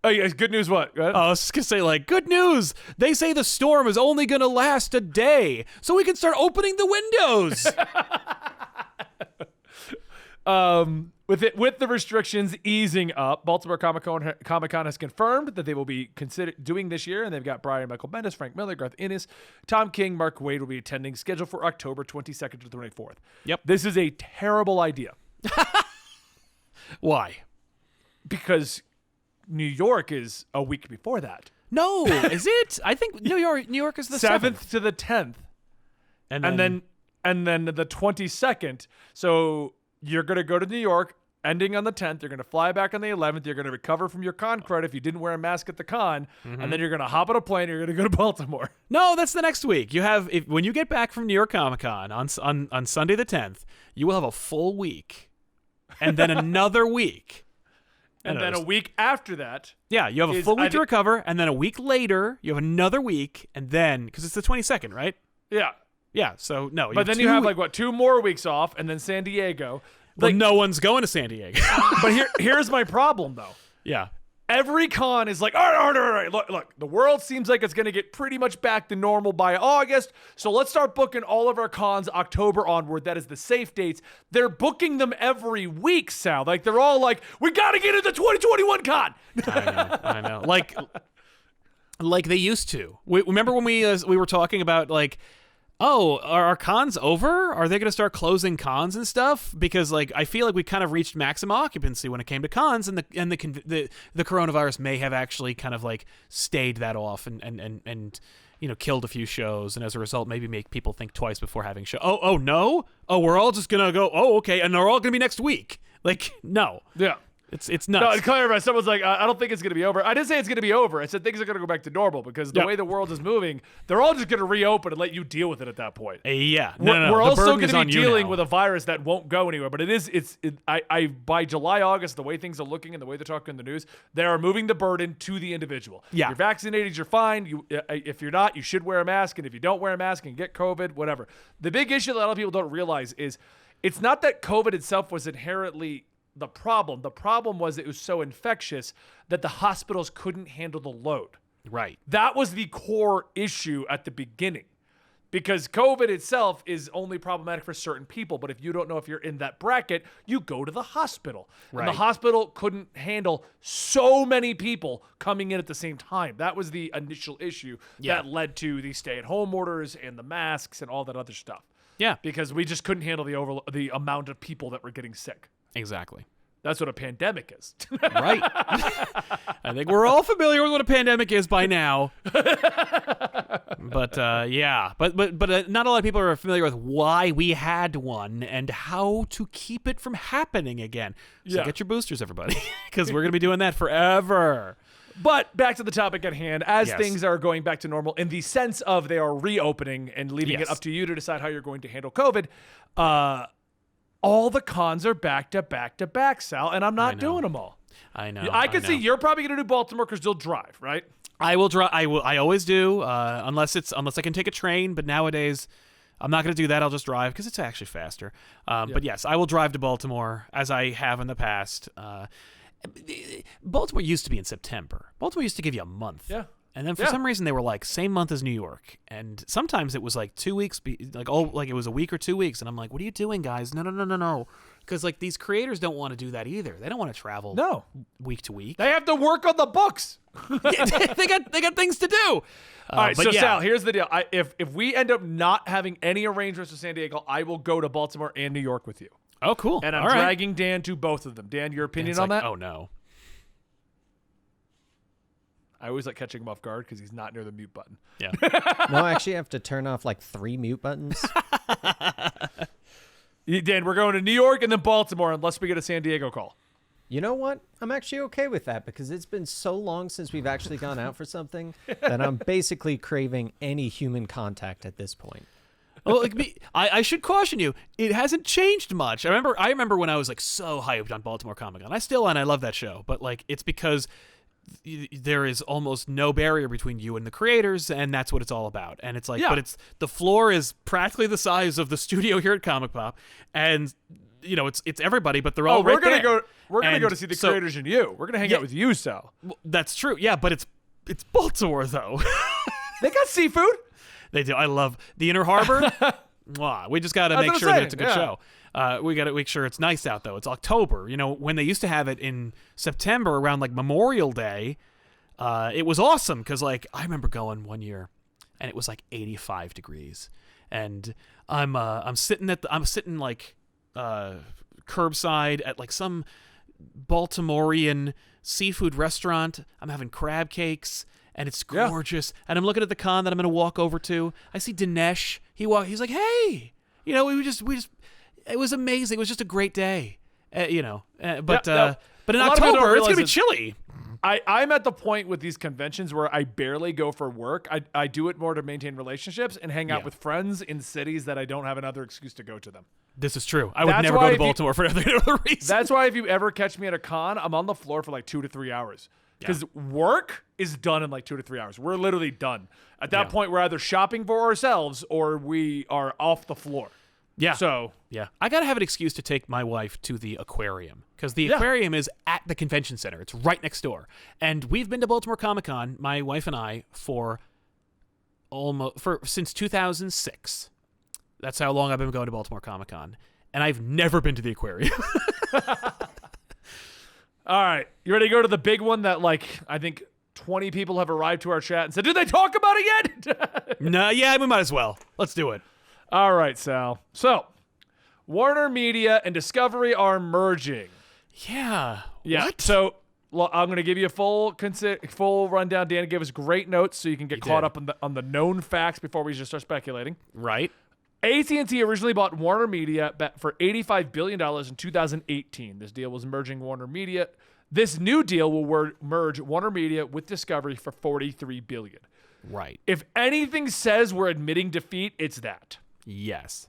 Oh, yeah, good news what? Go ahead. I was just going to say, like, good news. They say the storm is only going to last a day, so we can start opening the windows. With the restrictions easing up, Baltimore Comic-Con has confirmed that they will be doing this year, and they've got Brian Michael Bendis, Frank Miller, Garth Ennis, Tom King, Mark Waid will be attending, scheduled for October 22nd to 24th. Yep. This is a terrible idea. Why? Because New York is a week before that. No, is it? I think New York is the 7th to the 10th. And then the 22nd. So you're going to go to New York ending on the 10th. You're going to fly back on the 11th. You're going to recover from your con credit if you didn't wear a mask at the con. Mm-hmm. And then you're going to hop on a plane. You're going to go to Baltimore. No, that's the next week. You have when you get back from New York Comic-Con on Sunday the 10th, you will have a full week and then another week. And then a week after that. Yeah, you have a full week to recover, and then a week later, you have another week, and then, because it's the 22nd, right? Yeah. Yeah, so no. But then you have, 2 more weeks off, and then San Diego. Well, no one's going to San Diego. But here's my problem, though. Yeah. Every con is like, all right. Look, the world seems like it's going to get pretty much back to normal by August. So let's start booking all of our cons October onward. That is the safe dates. They're booking them every week, Sal. Like, they're all like, we got to get into 2021 con. I know. Like they used to. Remember when we were talking about, like, oh, are our cons over? Are they going to start closing cons and stuff? Because, like, I feel like we kind of reached maximum occupancy when it came to cons, and the coronavirus may have actually kind of like stayed that off and killed a few shows, and as a result, maybe make people think twice before having show. Oh no! Oh, we're all just gonna go. Oh, okay, and they're all gonna be next week. Like, no. Yeah. It's nuts. No, to clarify, someone's like, I don't think it's going to be over. I didn't say it's going to be over. I said things are going to go back to normal because the way the world is moving, they're all just going to reopen and let you deal with it at that point. Yeah. We're also going to be dealing with a virus that won't go anywhere. But by July, August, the way things are looking and the way they're talking in the news, they are moving the burden to the individual. Yeah. You're vaccinated, you're fine. If you're not, you should wear a mask. And if you don't wear a mask and get COVID, whatever. The big issue that a lot of people don't realize is it's not that COVID itself was inherently the problem. The problem was it was so infectious that the hospitals couldn't handle the load. Right. That was the core issue at the beginning, because COVID itself is only problematic for certain people. But if you don't know if you're in that bracket, you go to the hospital. Right. And the hospital couldn't handle so many people coming in at the same time. That was the initial issue that led to the stay-at-home orders and the masks and all that other stuff. Yeah. Because we just couldn't handle the amount of people that were getting sick. Exactly. That's what a pandemic is. Right. I think we're all familiar with what a pandemic is by now. But yeah, but not a lot of people are familiar with why we had one and how to keep it from happening again. So get your boosters, everybody, because we're going to be doing that forever. But back to the topic at hand, as things are going back to normal in the sense of they are reopening and leaving it up to you to decide how you're going to handle COVID, all the cons are back to back to back, Sal, and I'm not doing them all. I know. I can see you're probably going to do Baltimore because you'll drive, right? I will drive. I always do, unless I can take a train. But nowadays, I'm not going to do that. I'll just drive because it's actually faster. But yes, I will drive to Baltimore as I have in the past. Baltimore used to be in September. Baltimore used to give you a month. Yeah. And then for some reason they were like same month as New York, and sometimes it was like 2 weeks, it was a week or 2 weeks, and I'm like, what are you doing, guys? No, because like these creators don't want to do that either. They don't want to travel week to week. They have to work on the books. they got things to do. All right, so Sal, here's the deal. If we end up not having any arrangements with San Diego, I will go to Baltimore and New York with you. Oh, cool. And I'm dragging Dan to both of them. Dan, your opinion on that? Oh no. I always like catching him off guard because he's not near the mute button. Yeah. No, I actually have to turn off like 3 mute buttons. Dan, we're going to New York and then Baltimore unless we get a San Diego call. You know what? I'm actually okay with that because it's been so long since we've actually gone out for something that I'm basically craving any human contact at this point. Well, I should caution you. It hasn't changed much. I remember when I was like so hyped on Baltimore Comic-Con. I love that show, but like it's because there is almost no barrier between you and the creators, and that's what it's all about. And it's like, but the floor is practically the size of the studio here at Comic Pop, and it's everybody, but they're all we're right gonna there. We're gonna go to see the creators and you. We're gonna hang out with you, Sal. Well, that's true. Yeah, but it's Baltimore though. They got seafood. They do. I love the Inner Harbor. We just got to make sure that it's a good show. We got to make sure it's nice out, though. It's October. When they used to have it in September around like Memorial Day, it was awesome because like I remember going one year and it was like 85 degrees, and I'm sitting like curbside at like some Baltimorean seafood restaurant. I'm having crab cakes. And it's gorgeous. And I'm looking at the con that I'm going to walk over to. I see Dinesh. He's like, hey, we just, it was amazing. It was just a great day, but in October, it's going to be chilly. I'm at the point with these conventions where I barely go for work. I do it more to maintain relationships and hang out with friends in cities that I don't have another excuse to go to them. This is true. I would That's never why go to if you- Baltimore for any other reason. That's why if you ever catch me at a con, I'm on the floor for like 2 to 3 hours. Because work is done in like 2 to 3 hours. We're literally done. At that point, we're either shopping for ourselves or we are off the floor. Yeah. So yeah, I gotta have an excuse to take my wife to the aquarium because the aquarium is at the convention center. It's right next door, and we've been to Baltimore Comic Con, my wife and I, since 2006. That's how long I've been going to Baltimore Comic Con, and I've never been to the aquarium. all right, you ready to go to the big one that like I think 20 people have arrived to our chat and said, "Did they talk about it yet?" No, yeah, we might as well. Let's do it. All right, Sal. So, Warner Media and Discovery are merging. Yeah. Yeah. What? So, I'm going to give you a full rundown. Dan gave us great notes so you can get caught up on the known facts before we just start speculating. Right. AT&T originally bought Warner Media for $85 billion in 2018. This deal was merging Warner Media. This new deal will merge Warner Media with Discovery for $43 billion. Right. If anything says we're admitting defeat, it's that. Yes.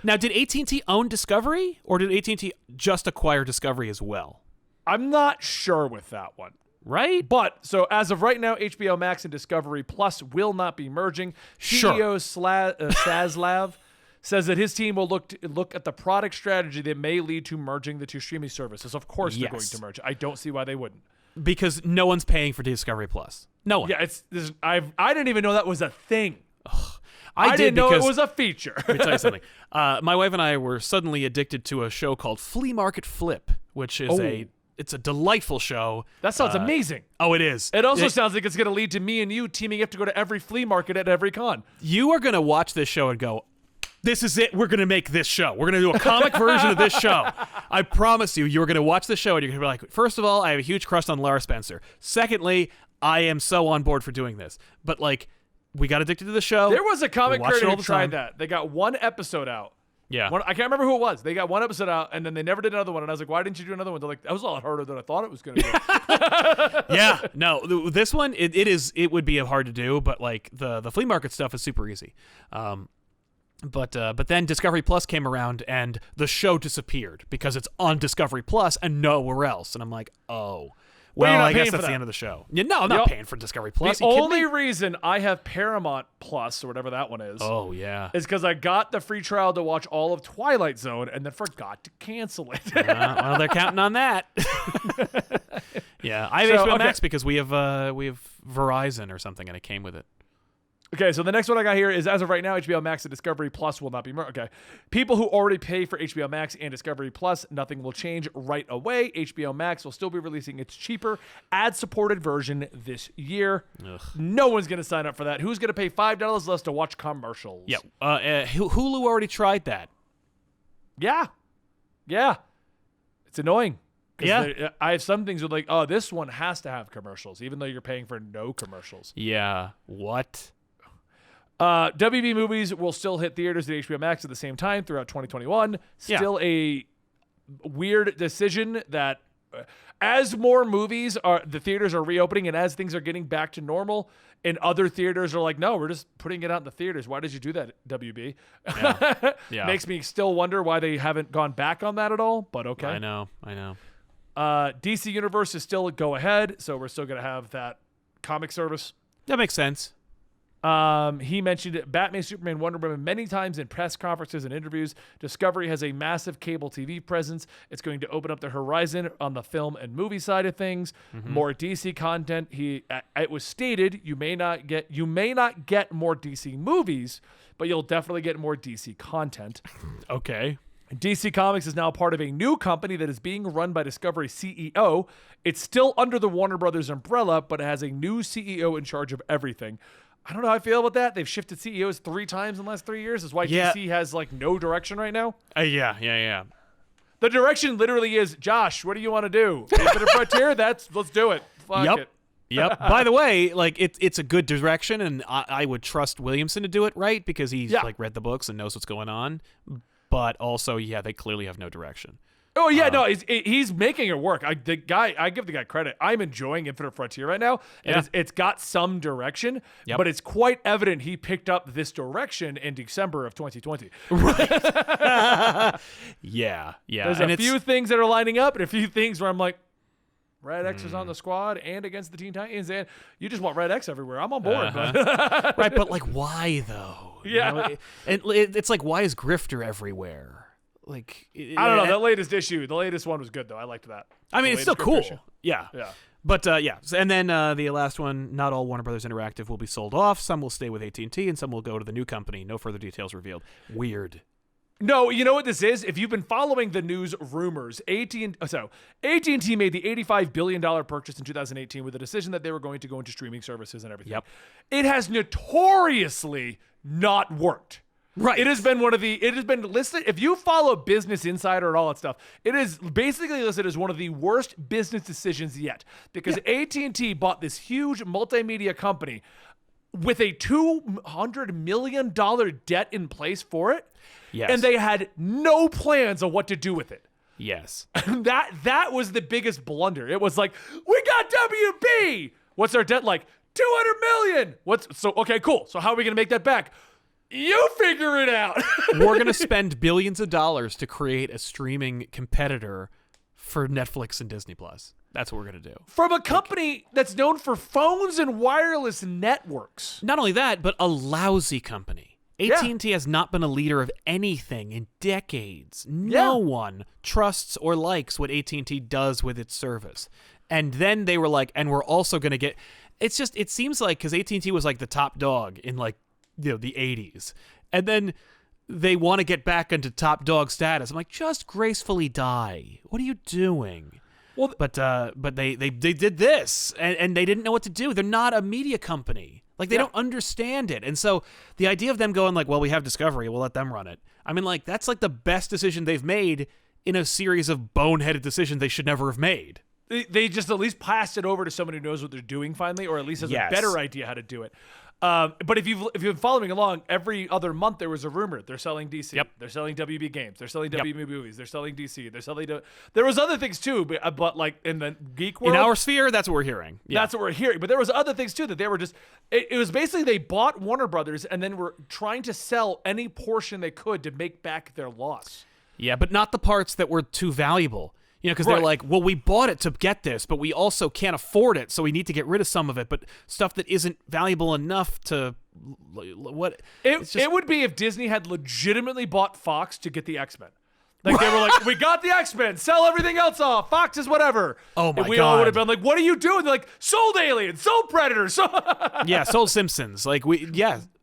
Now, did AT&T own Discovery, or did AT&T just acquire Discovery as well? I'm not sure with that one. Right? But, so as of right now, HBO Max and Discovery Plus will not be merging. Sure. CEO Saslav says that his team will look at the product strategy that may lead to merging the two streaming services. Of course they're going to merge. I don't see why they wouldn't. Because no one's paying for Discovery Plus. No one. Yeah, I didn't even know that was a thing. I didn't know it because- was a feature. Let me tell you something. My wife and I were suddenly addicted to a show called Flea Market Flip, which is it's a delightful show. That sounds amazing. Oh, it is. It also sounds like it's going to lead to me and you teaming up to go to every flea market at every con. You are going to watch this show and go, this is it. We're going to make this show. We're going to do a comic version of this show. I promise you, you're going to watch the show and you're going to be like, first of all, I have a huge crush on Lara Spencer. Secondly, I am so on board for doing this. But like, we got addicted to the show. There was a comic We watched creator it all who the tried time. that. They got one episode out. Yeah. I can't remember who it was. They got one episode out, and then they never did another one. And I was like, why didn't you do another one? They're like, that was a lot harder than I thought it was going to be. Yeah. No, this one, it would be hard to do, but like the flea market stuff is super easy. But then Discovery Plus came around and the show disappeared because it's on Discovery Plus and nowhere else. And I'm like, oh. But you're Well, not I guess paying for that's the that. end of the show. Yeah, no, I'm not paying for Discovery Plus. The Are you kidding only me? reason I have Paramount Plus, or whatever that one is, Oh, yeah. is because I got the free trial to watch all of Twilight Zone and then forgot to cancel it. Well, they're counting on that. Yeah, I have So, HBO okay. Max because we have Verizon or something, and it came with it. Okay, so the next one I got here is, as of right now, HBO Max and Discovery Plus will not be merged. Okay. People who already pay for HBO Max and Discovery Plus, nothing will change right away. HBO Max will still be releasing its cheaper, ad-supported version this year. Ugh. No one's going to sign up for that. Who's going to pay $5 less to watch commercials? Yeah, Hulu already tried that. Yeah. Yeah. It's annoying. 'Cause Yeah. I have some things with like, oh, this one has to have commercials, even though you're paying for no commercials. Yeah, what? WB movies will still hit theaters at HBO Max at the same time throughout 2021. Still a weird decision that as more movies the theaters are reopening and as things are getting back to normal, and other theaters are like, no, we're just putting it out in the theaters. Why did you do that, WB? Yeah. Makes me still wonder why they haven't gone back on that at all, but okay. I know. DC Universe is still a go ahead, so we're still going to have that comic service. That makes sense. He mentioned Batman, Superman, Wonder Woman many times in press conferences and interviews. Discovery has a massive cable TV presence. It's going to open up the horizon on the film and movie side of things. More DC content. It was stated you may not get more DC movies, but you'll definitely get more DC content. Okay. DC Comics is now part of a new company that is being run by Discovery CEO. It's still under the Warner Brothers umbrella, but it has a new CEO in charge of everything. I don't know how I feel about that. They've shifted CEOs 3 times in the last 3 years. That's why DC has like no direction right now. Yeah. The direction literally is, Josh, what do you want to do? Infinite Frontier? Let's do it. Fuck it. Yep. By the way, like it's a good direction, and I would trust Williamson to do it right because he's like read the books and knows what's going on. But also, they clearly have no direction. Oh yeah, no, he's making it work. I give the guy credit. I'm enjoying Infinite Frontier right now, and it's got some direction, but it's quite evident he picked up this direction in December of 2020. Yeah. There's a few things that are lining up, and a few things where I'm like, Red X is on the squad and against the Teen Titans, and you just want Red X everywhere. I'm on board, but right? But like, why though? Yeah, you know? And it's like, why is Grifter everywhere? Like, I don't know. The latest issue, the latest one was good though. I liked that. I mean, it's still cool. Issue. Yeah. But and then the last one, not all Warner Brothers Interactive will be sold off. Some will stay with AT&T, and some will go to the new company. No further details revealed. Weird. No, you know what this is? If you've been following the news rumors, AT&T made the $85 billion purchase in 2018 with a decision that they were going to go into streaming services and everything. Yep. It has notoriously not worked. Right. It has been listed. If you follow Business Insider and all that stuff, it is basically listed as one of the worst business decisions yet, because AT&T bought this huge multimedia company with a $200 million debt in place for it. Yes. And they had no plans on what to do with it. Yes. that was the biggest blunder. It was like, we got WB. What's our debt like? $200 million. Okay, cool. So how are we going to make that back? You figure it out. We're going to spend billions of dollars to create a streaming competitor for Netflix and Disney Plus. That's what we're going to do. From a company that's known for phones and wireless networks. Not only that, but a lousy company. AT&T has not been a leader of anything in decades. No one trusts or likes what AT&T does with its service. And then they were like, and we're also going to get... It seems like, because AT&T was like the top dog in like, the 80s. And then they want to get back into top dog status. I'm like, just gracefully die. What are you doing? Well, but they did this, and they didn't know what to do. They're not a media company. Like, they don't understand it. And so the idea of them going like, well, we have Discovery, we'll let them run it. I mean, like, that's like the best decision they've made in a series of boneheaded decisions they should never have made. They just at least passed it over to someone who knows what they're doing finally, or at least has a better idea how to do it. But if you've been following along, every other month there was a rumor they're selling DC. Yep. They're selling WB Games. They're selling WB Movies. They're selling DC. They're selling. There was other things too, but like in the geek world, in our sphere, that's what we're hearing. Yeah. That's what we're hearing. But there was other things too that they were just. It was basically they bought Warner Brothers and then were trying to sell any portion they could to make back their loss. Yeah, but not the parts that were too valuable. You know, because they're like, well, we bought it to get this, but we also can't afford it, so we need to get rid of some of it. But stuff that isn't valuable enough to what? It would be if Disney had legitimately bought Fox to get the X-Men. Like they were like, we got the X-Men, sell everything else off. Fox is whatever. Oh my God. We God. all would have been like, what are you doing? They're like, sold Aliens, sold Predators. Yeah, sold Simpsons. Like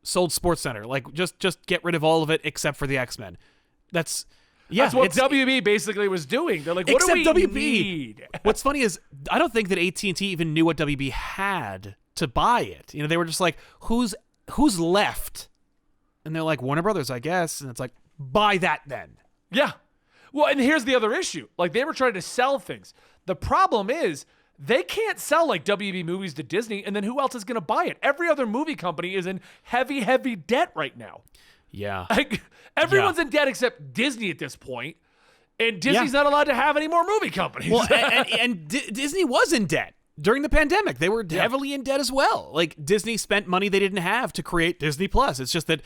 sold SportsCenter. Like just get rid of all of it except for the X-Men. That's what WB basically was doing. They're like, what do we need? What's funny is I don't think that AT&T even knew what WB had to buy it. You know, they were just like, who's left? And they're like, Warner Brothers, I guess. And it's like, buy that then. Yeah. Well, and here's the other issue. Like, they were trying to sell things. The problem is they can't sell like WB movies to Disney, and then who else is going to buy it? Every other movie company is in heavy, heavy debt right now. Yeah. Like, everyone's in debt except Disney at this point, and Disney's not allowed to have any more movie companies. Well, and Disney was in debt during the pandemic. They were heavily in debt as well. Like, Disney spent money they didn't have to create Disney Plus. It's just that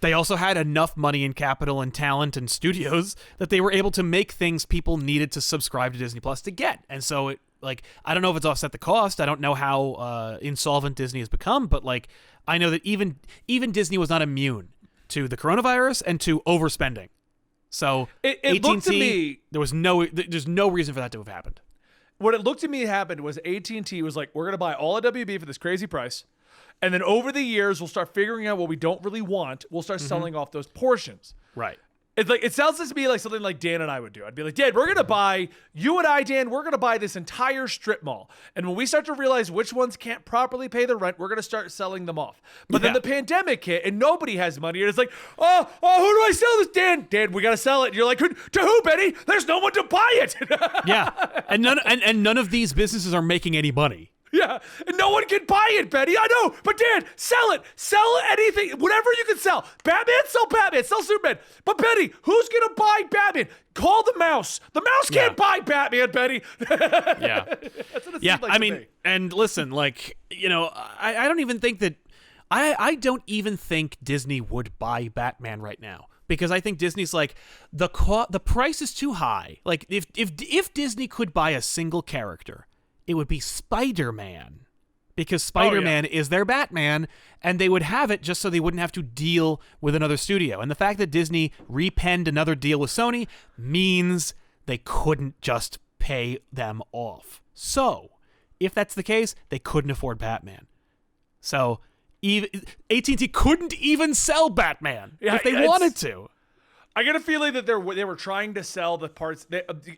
they also had enough money and capital and talent and studios that they were able to make things people needed to subscribe to Disney Plus to get. And so it, like, I don't know if it's offset the cost. I don't know how insolvent Disney has become, but like, I know that even Disney was not immune to the coronavirus and to overspending. So it looked to me, there's no reason for that to have happened. What it looked to me happened was AT&T was like, we're going to buy all of WB for this crazy price. And then over the years, we'll start figuring out what we don't really want. We'll start selling off those portions. Right. It's like, it sounds to me like something like Dan and I would do. I'd be like, Dad, we're going to buy, you and I, Dan, we're going to buy this entire strip mall. And when we start to realize which ones can't properly pay the rent, we're going to start selling them off. But then the pandemic hit and nobody has money. And it's like, oh, who do I sell this? Dan, we got to sell it. And you're like, to who, Benny? There's no one to buy it. Yeah. And none of these businesses are making any money. Yeah, and no one can buy it, Benny. I know, but Dan, sell it. Sell anything, whatever you can sell. Batman, sell Batman. Sell Superman. But Benny, who's gonna buy Batman? Call the mouse. The mouse can't buy Batman, Benny. Yeah, That's what it yeah. seemed like I to mean, me. and listen, like I don't even think that I don't even think Disney would buy Batman right now. Because I think Disney's like the price is too high. Like if Disney could buy a single character, it would be Spider-Man, because Spider-Man is their Batman, and they would have it just so they wouldn't have to deal with another studio. And the fact that Disney repenned another deal with Sony means they couldn't just pay them off. So if that's the case, they couldn't afford Batman. So even AT&T couldn't even sell Batman if they wanted to. I get a feeling that they were trying to sell the parts.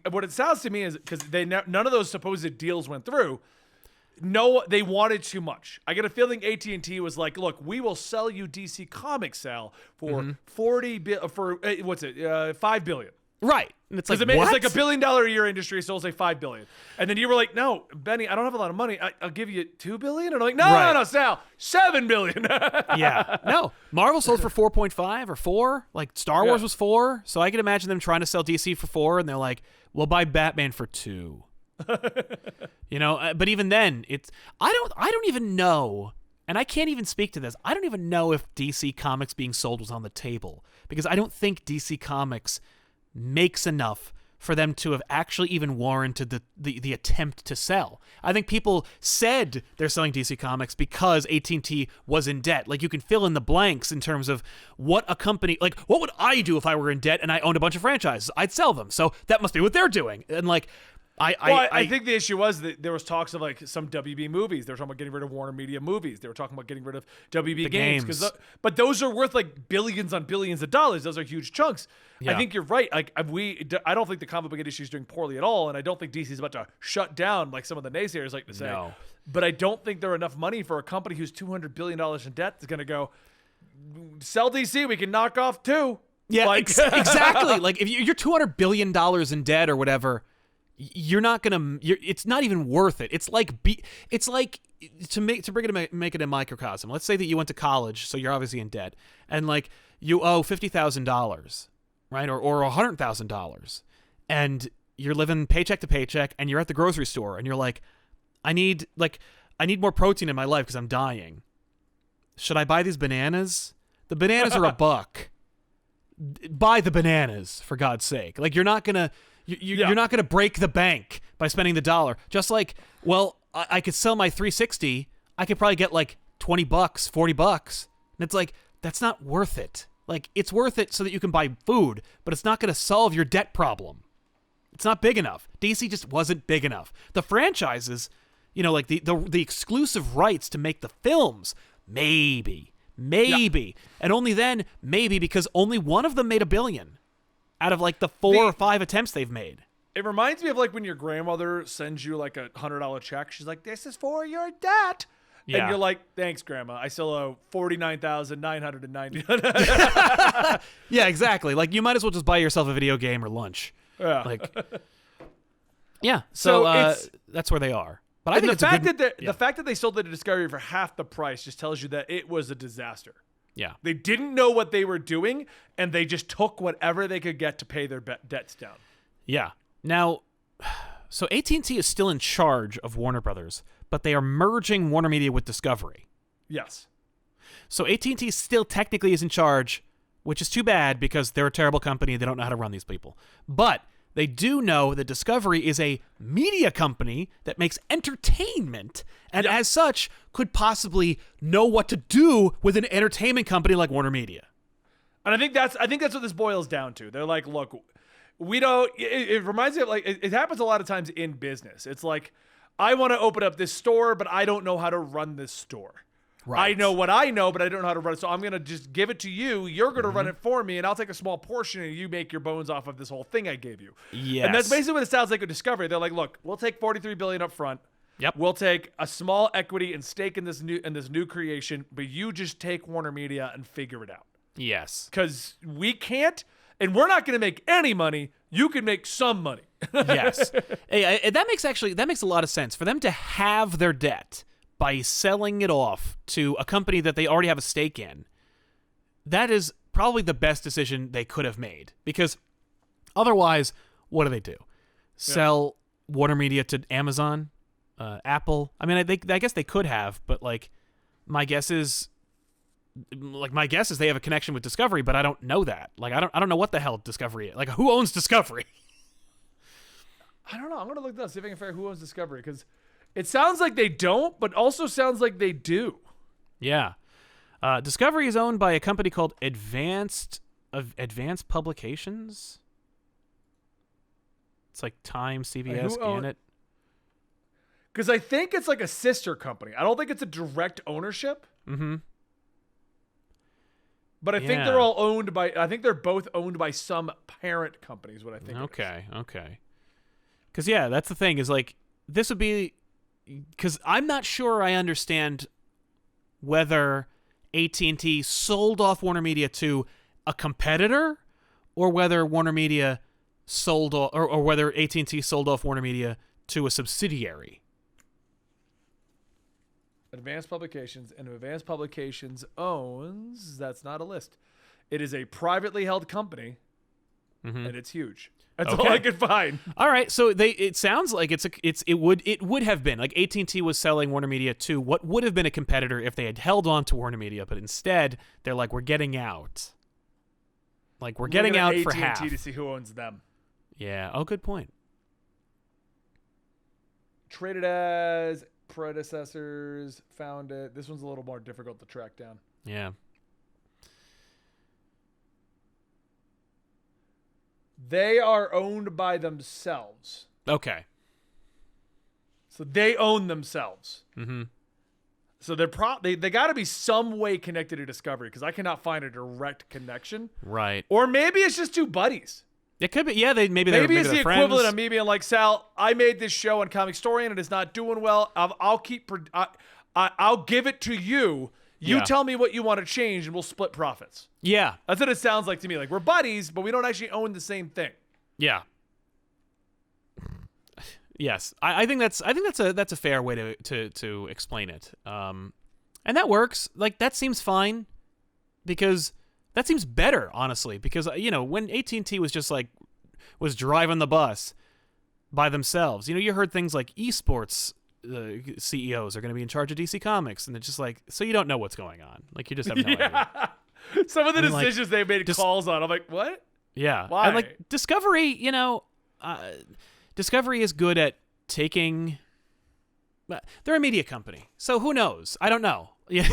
What it sounds to me is because none of those supposed deals went through. No, they wanted too much. I get a feeling AT&T was like, "Look, we will sell you DC Comics, Sal, for $5 billion." Right. And it's like, it's like $1 billion a year industry, so we'll say $5 billion. And then you were like, "No, Benny, I don't have a lot of money. I'll give you $2 billion." And I'm like, no, Sal, $7 billion. Yeah. No. Marvel sold for 4.5 or 4. Like Star Wars was 4. So I can imagine them trying to sell DC for 4, and they're like, "We'll buy Batman for 2." But even then, I don't even know, and I can't even speak to this. I don't even know if DC Comics being sold was on the table, because I don't think DC Comics makes enough for them to have actually even warranted the attempt to sell. I think people said they're selling DC Comics because AT&T was in debt. Like, you can fill in the blanks in terms of what a company, like, what would I do if I were in debt and I owned a bunch of franchises? I'd sell them. So that must be what they're doing. And like, I think the issue was that there was talks of like some WB movies. They were talking about getting rid of Warner Media movies. They were talking about getting rid of WB games. But those are worth like billions on billions of dollars. Those are huge chunks. Yeah. I think you're right. Like I don't think the comic book industry is doing poorly at all, and I don't think DC is about to shut down like some of the naysayers like to say. No. But I don't think there are enough money for a company who's $200 billion in debt that's going to go sell DC. We can knock off 2. Yeah, exactly. Like if you're $200 billion in debt or whatever, you're not gonna. It's not even worth it. It's like to make it a microcosm. Let's say that you went to college, so you're obviously in debt, and like you owe $50,000, right, or $100,000, and you're living paycheck to paycheck, and you're at the grocery store, and you're like, I need more protein in my life because I'm dying. Should I buy these bananas? The bananas are $1. Buy the bananas, for God's sake. Like you're not gonna. You're not going to break the bank by spending the $1. Just like, well, I could sell my 360. I could probably get like $20, $40. And it's like, that's not worth it. Like, it's worth it so that you can buy food, but it's not going to solve your debt problem. It's not big enough. DC just wasn't big enough. The franchises, like the exclusive rights to make the films, maybe. And only then, maybe, because only one of them made $1 billion. Out of like the 4 or 5 attempts they've made. It reminds me of like when your grandmother sends you like a $100 check. She's like, "This is for your debt." Yeah. And you're like, "Thanks, Grandma. I still owe $49,990." Yeah, exactly. Like you might as well just buy yourself a video game or lunch. Yeah. Like, yeah. So that's where they are. But I think the fact that they sold the Discovery for half the price just tells you that it was a disaster. Yeah. They didn't know what they were doing, and they just took whatever they could get to pay their debts down. Yeah. Now, so AT&T is still in charge of Warner Brothers, but they are merging Warner Media with Discovery. Yes. So AT&T still technically is in charge, which is too bad because they're a terrible company. They don't know how to run these people. But they do know that Discovery is a media company that makes entertainment, and as such, could possibly know what to do with an entertainment company like Warner Media. And I think that's what this boils down to. They're like, look, we don't. It reminds me of like it happens a lot of times in business. It's like, I want to open up this store, but I don't know how to run this store. Right. I know what I know, but I don't know how to run it. So I'm going to just give it to you. You're going to run it for me, and I'll take a small portion, and you make your bones off of this whole thing I gave you. Yes. And that's basically what it sounds like with Discovery. They're like, look, we'll take $43 billion up front. Yep. We'll take a small equity and stake in this new creation, but you just take Warner Media and figure it out. Yes. Because we can't, and we're not going to make any money. You can make some money. Yes. Hey, that makes a lot of sense. For them to have their debt by selling it off to a company that they already have a stake in, that is probably the best decision they could have made. Because otherwise, what do? Sell Warner Media to Amazon, Apple? I mean, I guess they could have, but like my guess is they have a connection with Discovery, but I don't know that. Like I don't know what the hell Discovery is. Like who owns Discovery? I don't know. I'm gonna look that up, see if I can figure out who owns Discovery, because it sounds like they don't, but also sounds like they do. Yeah. Discovery is owned by a company called Advanced Publications. It's like Time, CBS, Gannett. Because I think it's like a sister company. I don't think it's a direct ownership. Mm-hmm. But I think they're all owned by. I think they're both owned by some parent companies. What I think. Okay. Because that's the thing is like this would be because I'm not sure I understand whether AT&T sold off Warner Media to a competitor or whether Warner Media sold or whether AT&T sold off Warner Media to a subsidiary. Advanced Publications, and Advanced Publications owns. That's not a list. It is a privately held company, and it's huge. That's all I could find. All right, so it sounds like it would have been like AT&T was selling Warner Media to what would have been a competitor if they had held on to Warner Media, but instead they're like, we're getting out. Like we're getting out for half. AT&T to see who owns them. Yeah. Oh, good point. Traded as predecessors, founded. This one's a little more difficult to track down. Yeah. They are owned by themselves. Okay. So they own themselves. Mm-hmm. So they got to be some way connected to Discovery, because I cannot find a direct connection. Right. Or maybe it's just two buddies. It could be. Yeah, maybe it's the friends. equivalent of me being like, Sal, I made this show on Comic Story and it is not doing well. I'll give it to you. You tell me what you want to change and we'll split profits. Yeah. That's what it sounds like to me. Like we're buddies, but we don't actually own the same thing. Yeah. Yes, I think that's a fair way to explain it. And that works. Like that seems fine, because that seems better, honestly. Because when AT&T was just like was driving the bus by themselves, you heard things like esports CEOs are going to be in charge of DC Comics, and it's just like, so you don't know what's going on. Like you just have no idea. Some of the decisions they made calls on, I'm like, what? Yeah. Why? And like Discovery, Discovery is good at taking. They're a media company, so who knows? I don't know. Yeah,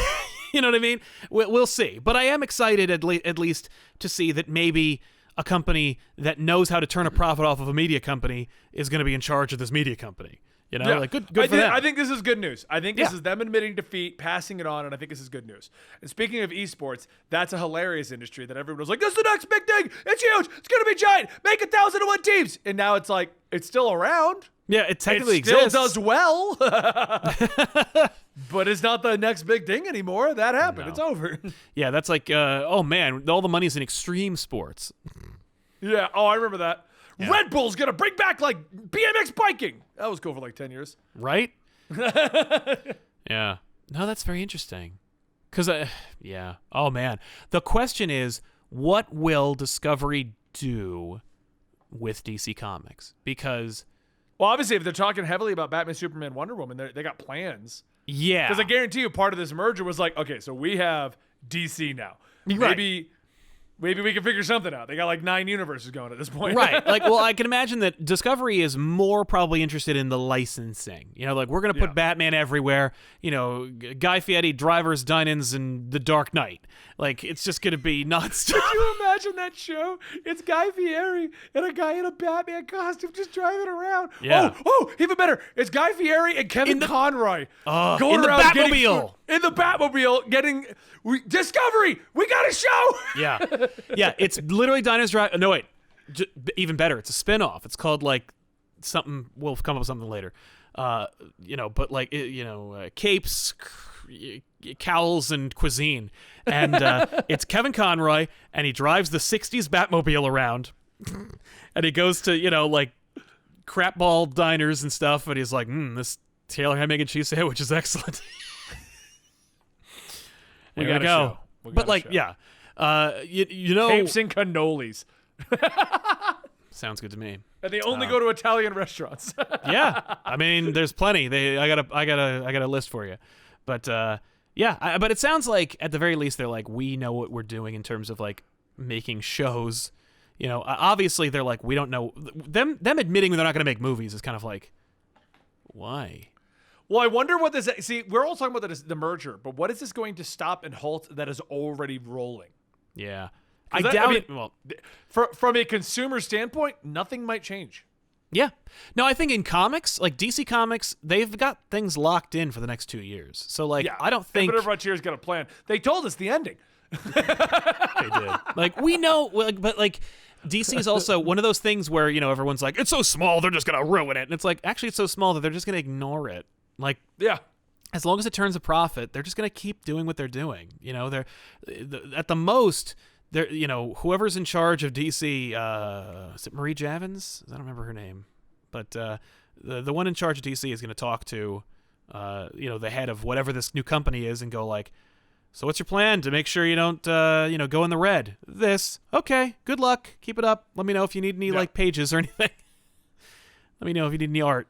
you know what I mean. We'll see. But I am excited at least to see that maybe a company that knows how to turn a profit off of a media company is going to be in charge of this media company. Like good for them. I think this is good news. I think this is them admitting defeat, passing it on, and I think this is good news. And speaking of esports, that's a hilarious industry that everyone was like, "This is the next big thing. It's huge. It's gonna be giant. Make 1,001 teams." And now it's like it's still around. Yeah, it technically still exists. does well, but it's not the next big thing anymore. That happened. No. It's over. Yeah, that's like, oh man, all the money's in extreme sports. Yeah. Oh, I remember that. Yeah. Red Bull's gonna bring back like BMX biking. That was cool for like 10 years. Right? Yeah. No, that's very interesting. Because, yeah. Oh, man. The question is, what will Discovery do with DC Comics? Because... Well, obviously, if they're talking heavily about Batman, Superman, Wonder Woman, they got plans. Yeah. Because I guarantee you part of this merger was like, okay, so we have DC now. Right. Maybe we can figure something out. They got like 9 universes going at this point. Right. Like, well, I can imagine that Discovery is more probably interested in the licensing. Like we're going to put Batman everywhere. Guy Fieri, Drivers, Dinans, and The Dark Knight. Like, it's just going to be nonstop. Could you imagine that show? It's Guy Fieri and a guy in a Batman costume just driving around. Yeah. Oh, even better. It's Guy Fieri and Kevin Conroy going in the around Batmobile. In the Batmobile, getting Discovery. We got a show. Yeah. Yeah, it's literally Dinah's Drive. No, wait. Even better. It's a spinoff. It's called like something. We'll come up with something later. But like, capes, cowls and cuisine, and it's Kevin Conroy, and he drives the '60s Batmobile around, and he goes to like crapball diners and stuff, and he's like, this Taylor ham, egg, and cheese sandwich is excellent. We There gotta we go. show. We But gotta show. you know, Capes and cannolis. sounds good to me. And they only go to Italian restaurants. Yeah, I mean, there's plenty. I got a list for you, but but it sounds like at the very least they're like, we know what we're doing in terms of like making shows. Obviously they're like, we don't know. Them admitting they're not going to make movies is kind of like, why? Well, I wonder what this. See, we're all talking about the merger, but what is this going to stop and halt that is already rolling? Yeah, I doubt mean, it. Well, from a consumer standpoint, nothing might change. yeah. No, I think in comics, like DC Comics, they've got things locked in for the next 2 years. So like, Yeah, I don't think Infinite Frontier's got a plan. They told us the ending. they did. Like, we know, but like, DC is also one of those things where everyone's like, it's so small, they're just gonna ruin it, and it's like, actually, it's so small that they're just gonna ignore it. Like, Yeah. as long as it turns a profit, they're just gonna keep doing what they're doing. They're at the most, they're whoever's in charge of DC, is it Marie Javins? I don't remember her name, but the one in charge of DC is gonna talk to the head of whatever this new company is and go like, so what's your plan to make sure you don't go in the red? This. Okay, good luck. Keep it up. Let me know if you need any like pages or anything. Let me know if you need any art.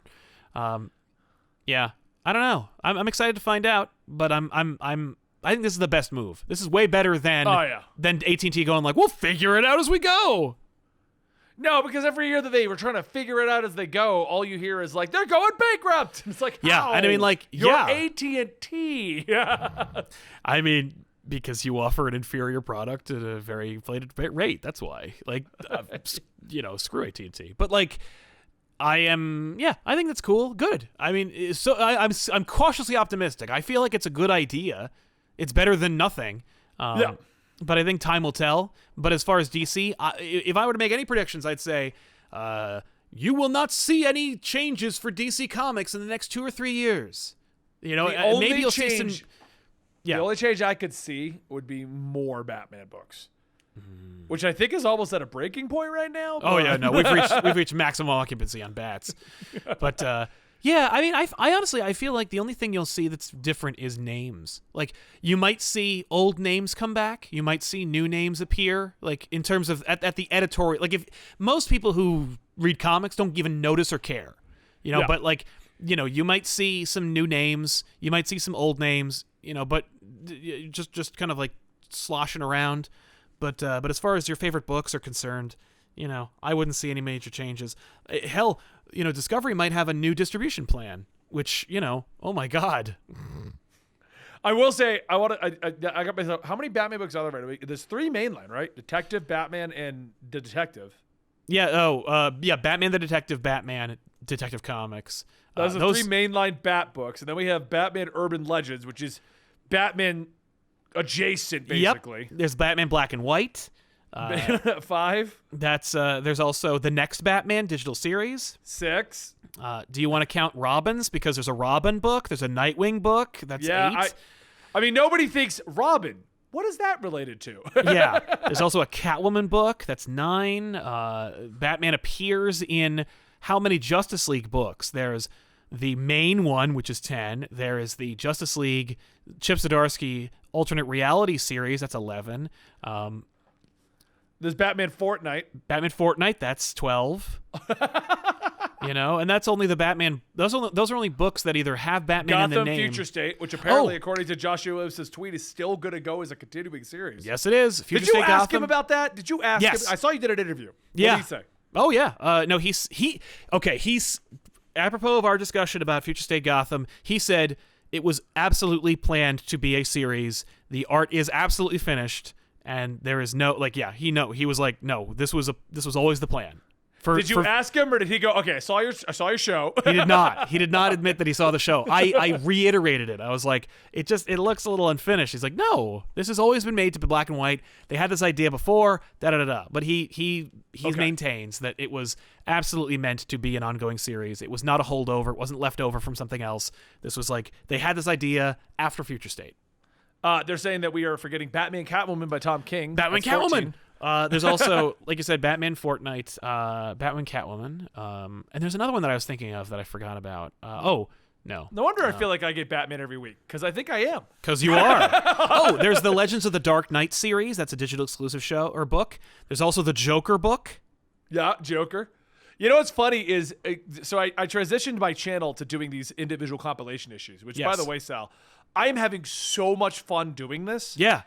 Yeah, I don't know. I'm excited to find out, but I think this is the best move. This is way better than AT&T going like, we'll figure it out as we go. No, because every year that they were trying to figure it out as they go, all you hear is like, they're going bankrupt. It's like, yeah, how? and I mean, like, You're yeah, AT&T. I mean, because you offer an inferior product at a very inflated rate. That's why. Like, screw AT&T. But like, I think that's cool. Good. I mean, so I'm cautiously optimistic. I feel like it's a good idea. It's better than nothing. Yeah. But I think time will tell. But as far as DC, if I were to make any predictions, I'd say you will not see any changes for DC Comics in the next 2 or 3 years. Maybe you'll see some. Yeah. The only change I could see would be more Batman books, which I think is almost at a breaking point right now. Oh yeah, no, we've reached maximum occupancy on bats. But yeah, I mean, I honestly I feel like the only thing you'll see that's different is names. Like, you might see old names come back, you might see new names appear. Like, in terms of at the editorial, like, if most people who read comics don't even notice or care, but like, you might see some new names, you might see some old names, but just kind of like sloshing around. But as far as your favorite books are concerned, I wouldn't see any major changes. Hell, Discovery might have a new distribution plan, which, oh my God. I will say, I got myself, how many Batman books are there right now? There's 3 mainline, right? Detective, Batman, and the Detective. Yeah, Batman the Detective, Batman, Detective Comics. Those are 3 mainline Bat books. And then we have Batman Urban Legends, which is Batman adjacent, basically. Yep. There's Batman Black and White. 5. That's there's also the Next Batman digital series. 6. Do you want to count Robins? Because there's a Robin book. There's a Nightwing book. That's 8. I mean, nobody thinks Robin. What is that related to? Yeah. There's also a Catwoman book. That's 9. Batman appears in how many Justice League books? There's the main one, which is 10. There is the Justice League Chip Zdarsky alternate reality series. That's 11. There's Batman Fortnite. Batman Fortnite. That's 12. And that's only the Batman. Those are only books that either have Batman in the name. Future State, which apparently, according to Joshua Lewis's tweet, is still going to go as a continuing series. Yes, it is. Did you ask him about that? Did you ask him? I saw you did an interview. Yeah. What did he say? Oh yeah. No, he's apropos of our discussion about Future State Gotham. He said it was absolutely planned to be a series. The art is absolutely finished, and there is no he was like, no, this was always the plan. Did you ask him, or did he go, okay, I saw your show? He did not. He did not admit that he saw the show. I reiterated it. I was like, it looks a little unfinished. He's like, no, this has always been made to be black and white. They had this idea before, da-da-da-da. But he maintains that it was absolutely meant to be an ongoing series. It was not a holdover. It wasn't left over from something else. This was like, they had this idea after Future State. They're saying that we are forgetting Batman Catwoman by Tom King. Batman Catwoman. There's also, like you said, Batman Fortnite, Batman Catwoman, and there's another one that I was thinking of that I forgot about. No. No wonder I feel like I get Batman every week, because I think I am. Because you are. There's the Legends of the Dark Knight series. That's a digital exclusive show or book. There's also the Joker book. Yeah, Joker. You know what's funny is, so I transitioned my channel to doing these individual compilation issues, which, by the way, Sal, I am having so much fun doing this. Yeah.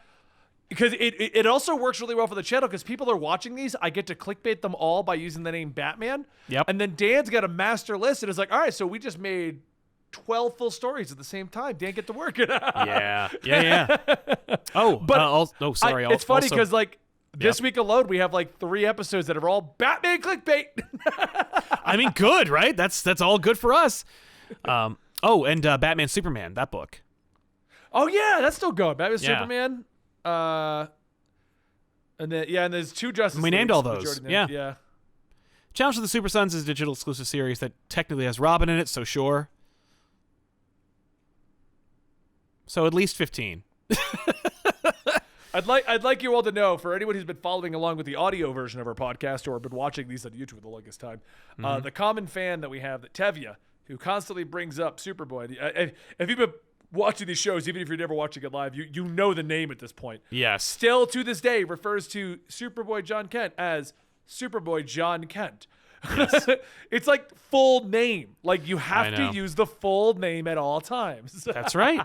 Because it also works really well for the channel, because people are watching these. I get to clickbait them all by using the name Batman. Yep. And then Dan's got a master list, and it's like, all right, so we just made 12 full stories at the same time. Dan, get to work. Yeah. Sorry. It's funny because, like, this week alone, we have like 3 episodes that are all Batman clickbait. I mean, good, right? That's all good for us. And Batman Superman, that book. Oh yeah, that's still going. Batman Superman. And there's 2 Justice We named Leagues, all those. Yeah. Challenge of the Super Sons is a digital exclusive series that technically has Robin in it, so sure. So at least 15. I'd like you all to know, for anyone who's been following along with the audio version of our podcast or been watching these on YouTube for the longest time, the common fan that we have, that Tevya, who constantly brings up Superboy. If you've been watching these shows, even if you're never watching it live, you know the name at this point. Yes. Still to this day refers to Superboy John Kent as Superboy John Kent. Yes. It's like full name. Like, you have to use the full name at all times. That's right.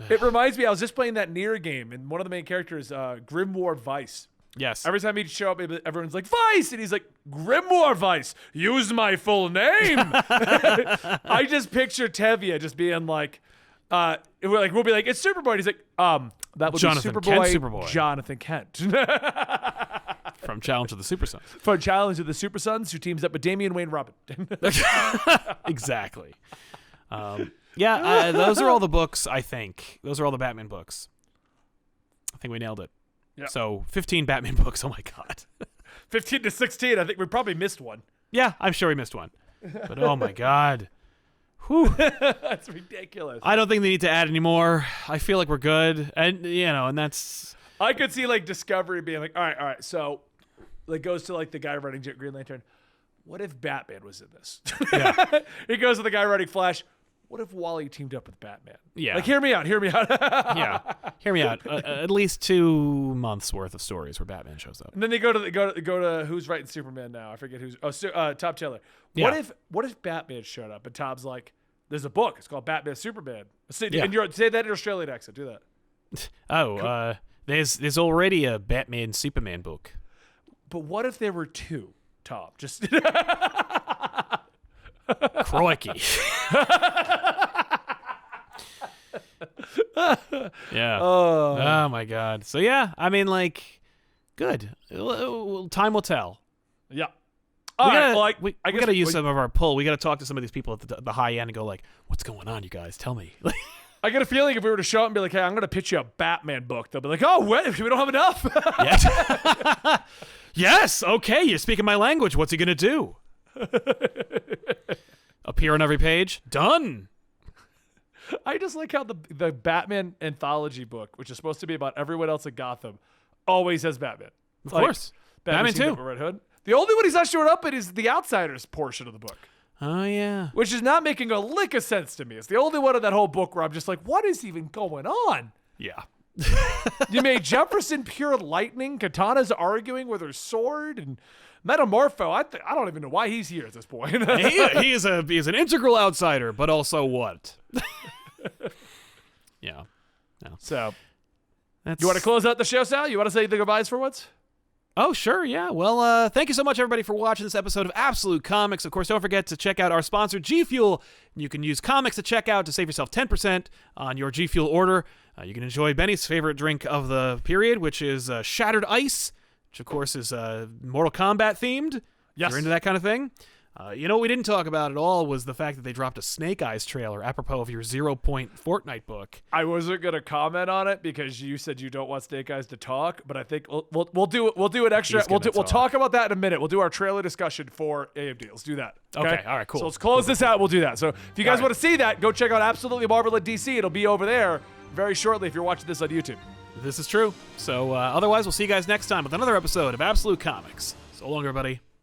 It reminds me, I was just playing that Nier game, and one of the main characters, Grimoire Vice. Yes. Every time he'd show up, everyone's like, Vice! And he's like, Grimoire Vice, use my full name! I just picture Tevya just being like, we'll be like, it's Superboy. And he's like, that would Jonathan be Kent, Superboy. Superboy. Jonathan Kent. From Challenge of the Super Sons. From Challenge of the Super Sons, who teams up with Damian Wayne Robin. Exactly. Those are all the books, I think. Those are all the Batman books. I think we nailed it. Yep. So 15 Batman books. Oh, my God. 15 to 16. I think we probably missed one. Yeah, I'm sure we missed one. But, oh, my God. Whew. That's ridiculous. I don't think they need to add any more. I feel like we're good. And, and that's... I could see, like, Discovery being like, all right. So, like, goes to, like, the guy writing Green Lantern. What if Batman was in this? Yeah. He goes to the guy writing Flash. What if Wally teamed up with Batman? Yeah. Like, hear me out. Yeah. Hear me out. At least 2 months worth of stories where Batman shows up. And then they go to who's writing Superman now? I forget who's. Tom Taylor. Yeah. What if Batman showed up and Tom's like, there's a book. It's called Batman Superman. Say that in Australian accent. Do that. There's already a Batman Superman book. But what if there were 2, Tom? Just crikey. Yeah. Oh my God. So yeah, I mean, like, good. Time will tell. Yeah. We gotta use some of our pull. We gotta talk to some of these people at the high end and go like, "What's going on, you guys? Tell me." I get a feeling if we were to show up and be like, "Hey, I'm gonna pitch you a Batman book," they'll be like, "Oh, wait, we don't have enough." Yes. Yes. Okay, you're speaking my language. What's he gonna do? Appear on every page? Done. I just like how the Batman anthology book, which is supposed to be about everyone else in Gotham, always has Batman. Of course. Batman too. Red Hood. The only one he's not showing up in is the Outsiders portion of the book. Oh, yeah. Which is not making a lick of sense to me. It's the only one of that whole book where I'm just like, what is even going on? Yeah. You made Jefferson pure lightning. Katana's arguing with her sword. And Metamorpho, I don't even know why he's here at this point. he is an integral outsider, but also what? Yeah. No. So, you want to close out the show, Sal? You want to say the goodbyes for once? Oh, sure, yeah. Well, thank you so much, everybody, for watching this episode of Absolute Comics. Of course, don't forget to check out our sponsor, G Fuel. You can use comics at checkout to save yourself 10% on your G Fuel order. You can enjoy Benny's favorite drink of the period, which is Shattered Ice. which of course is Mortal Kombat themed. Yes. If you're into that kind of thing. You know what we didn't talk about at all was the fact that they dropped a Snake Eyes trailer apropos of your 0 Point Fortnite book. I wasn't gonna comment on it because you said you don't want Snake Eyes to talk, but I think we'll do an extra. We'll talk about that in a minute. We'll do our trailer discussion for AMD. Let's do that. Okay, all right, cool. So let's close this out. We'll do that. So if you guys want to see that, go check out Absolutely Marvel at DC. It'll be over there very shortly if you're watching this on YouTube. This is true. So otherwise, we'll see you guys next time with another episode of Absolute Comics. So long, everybody.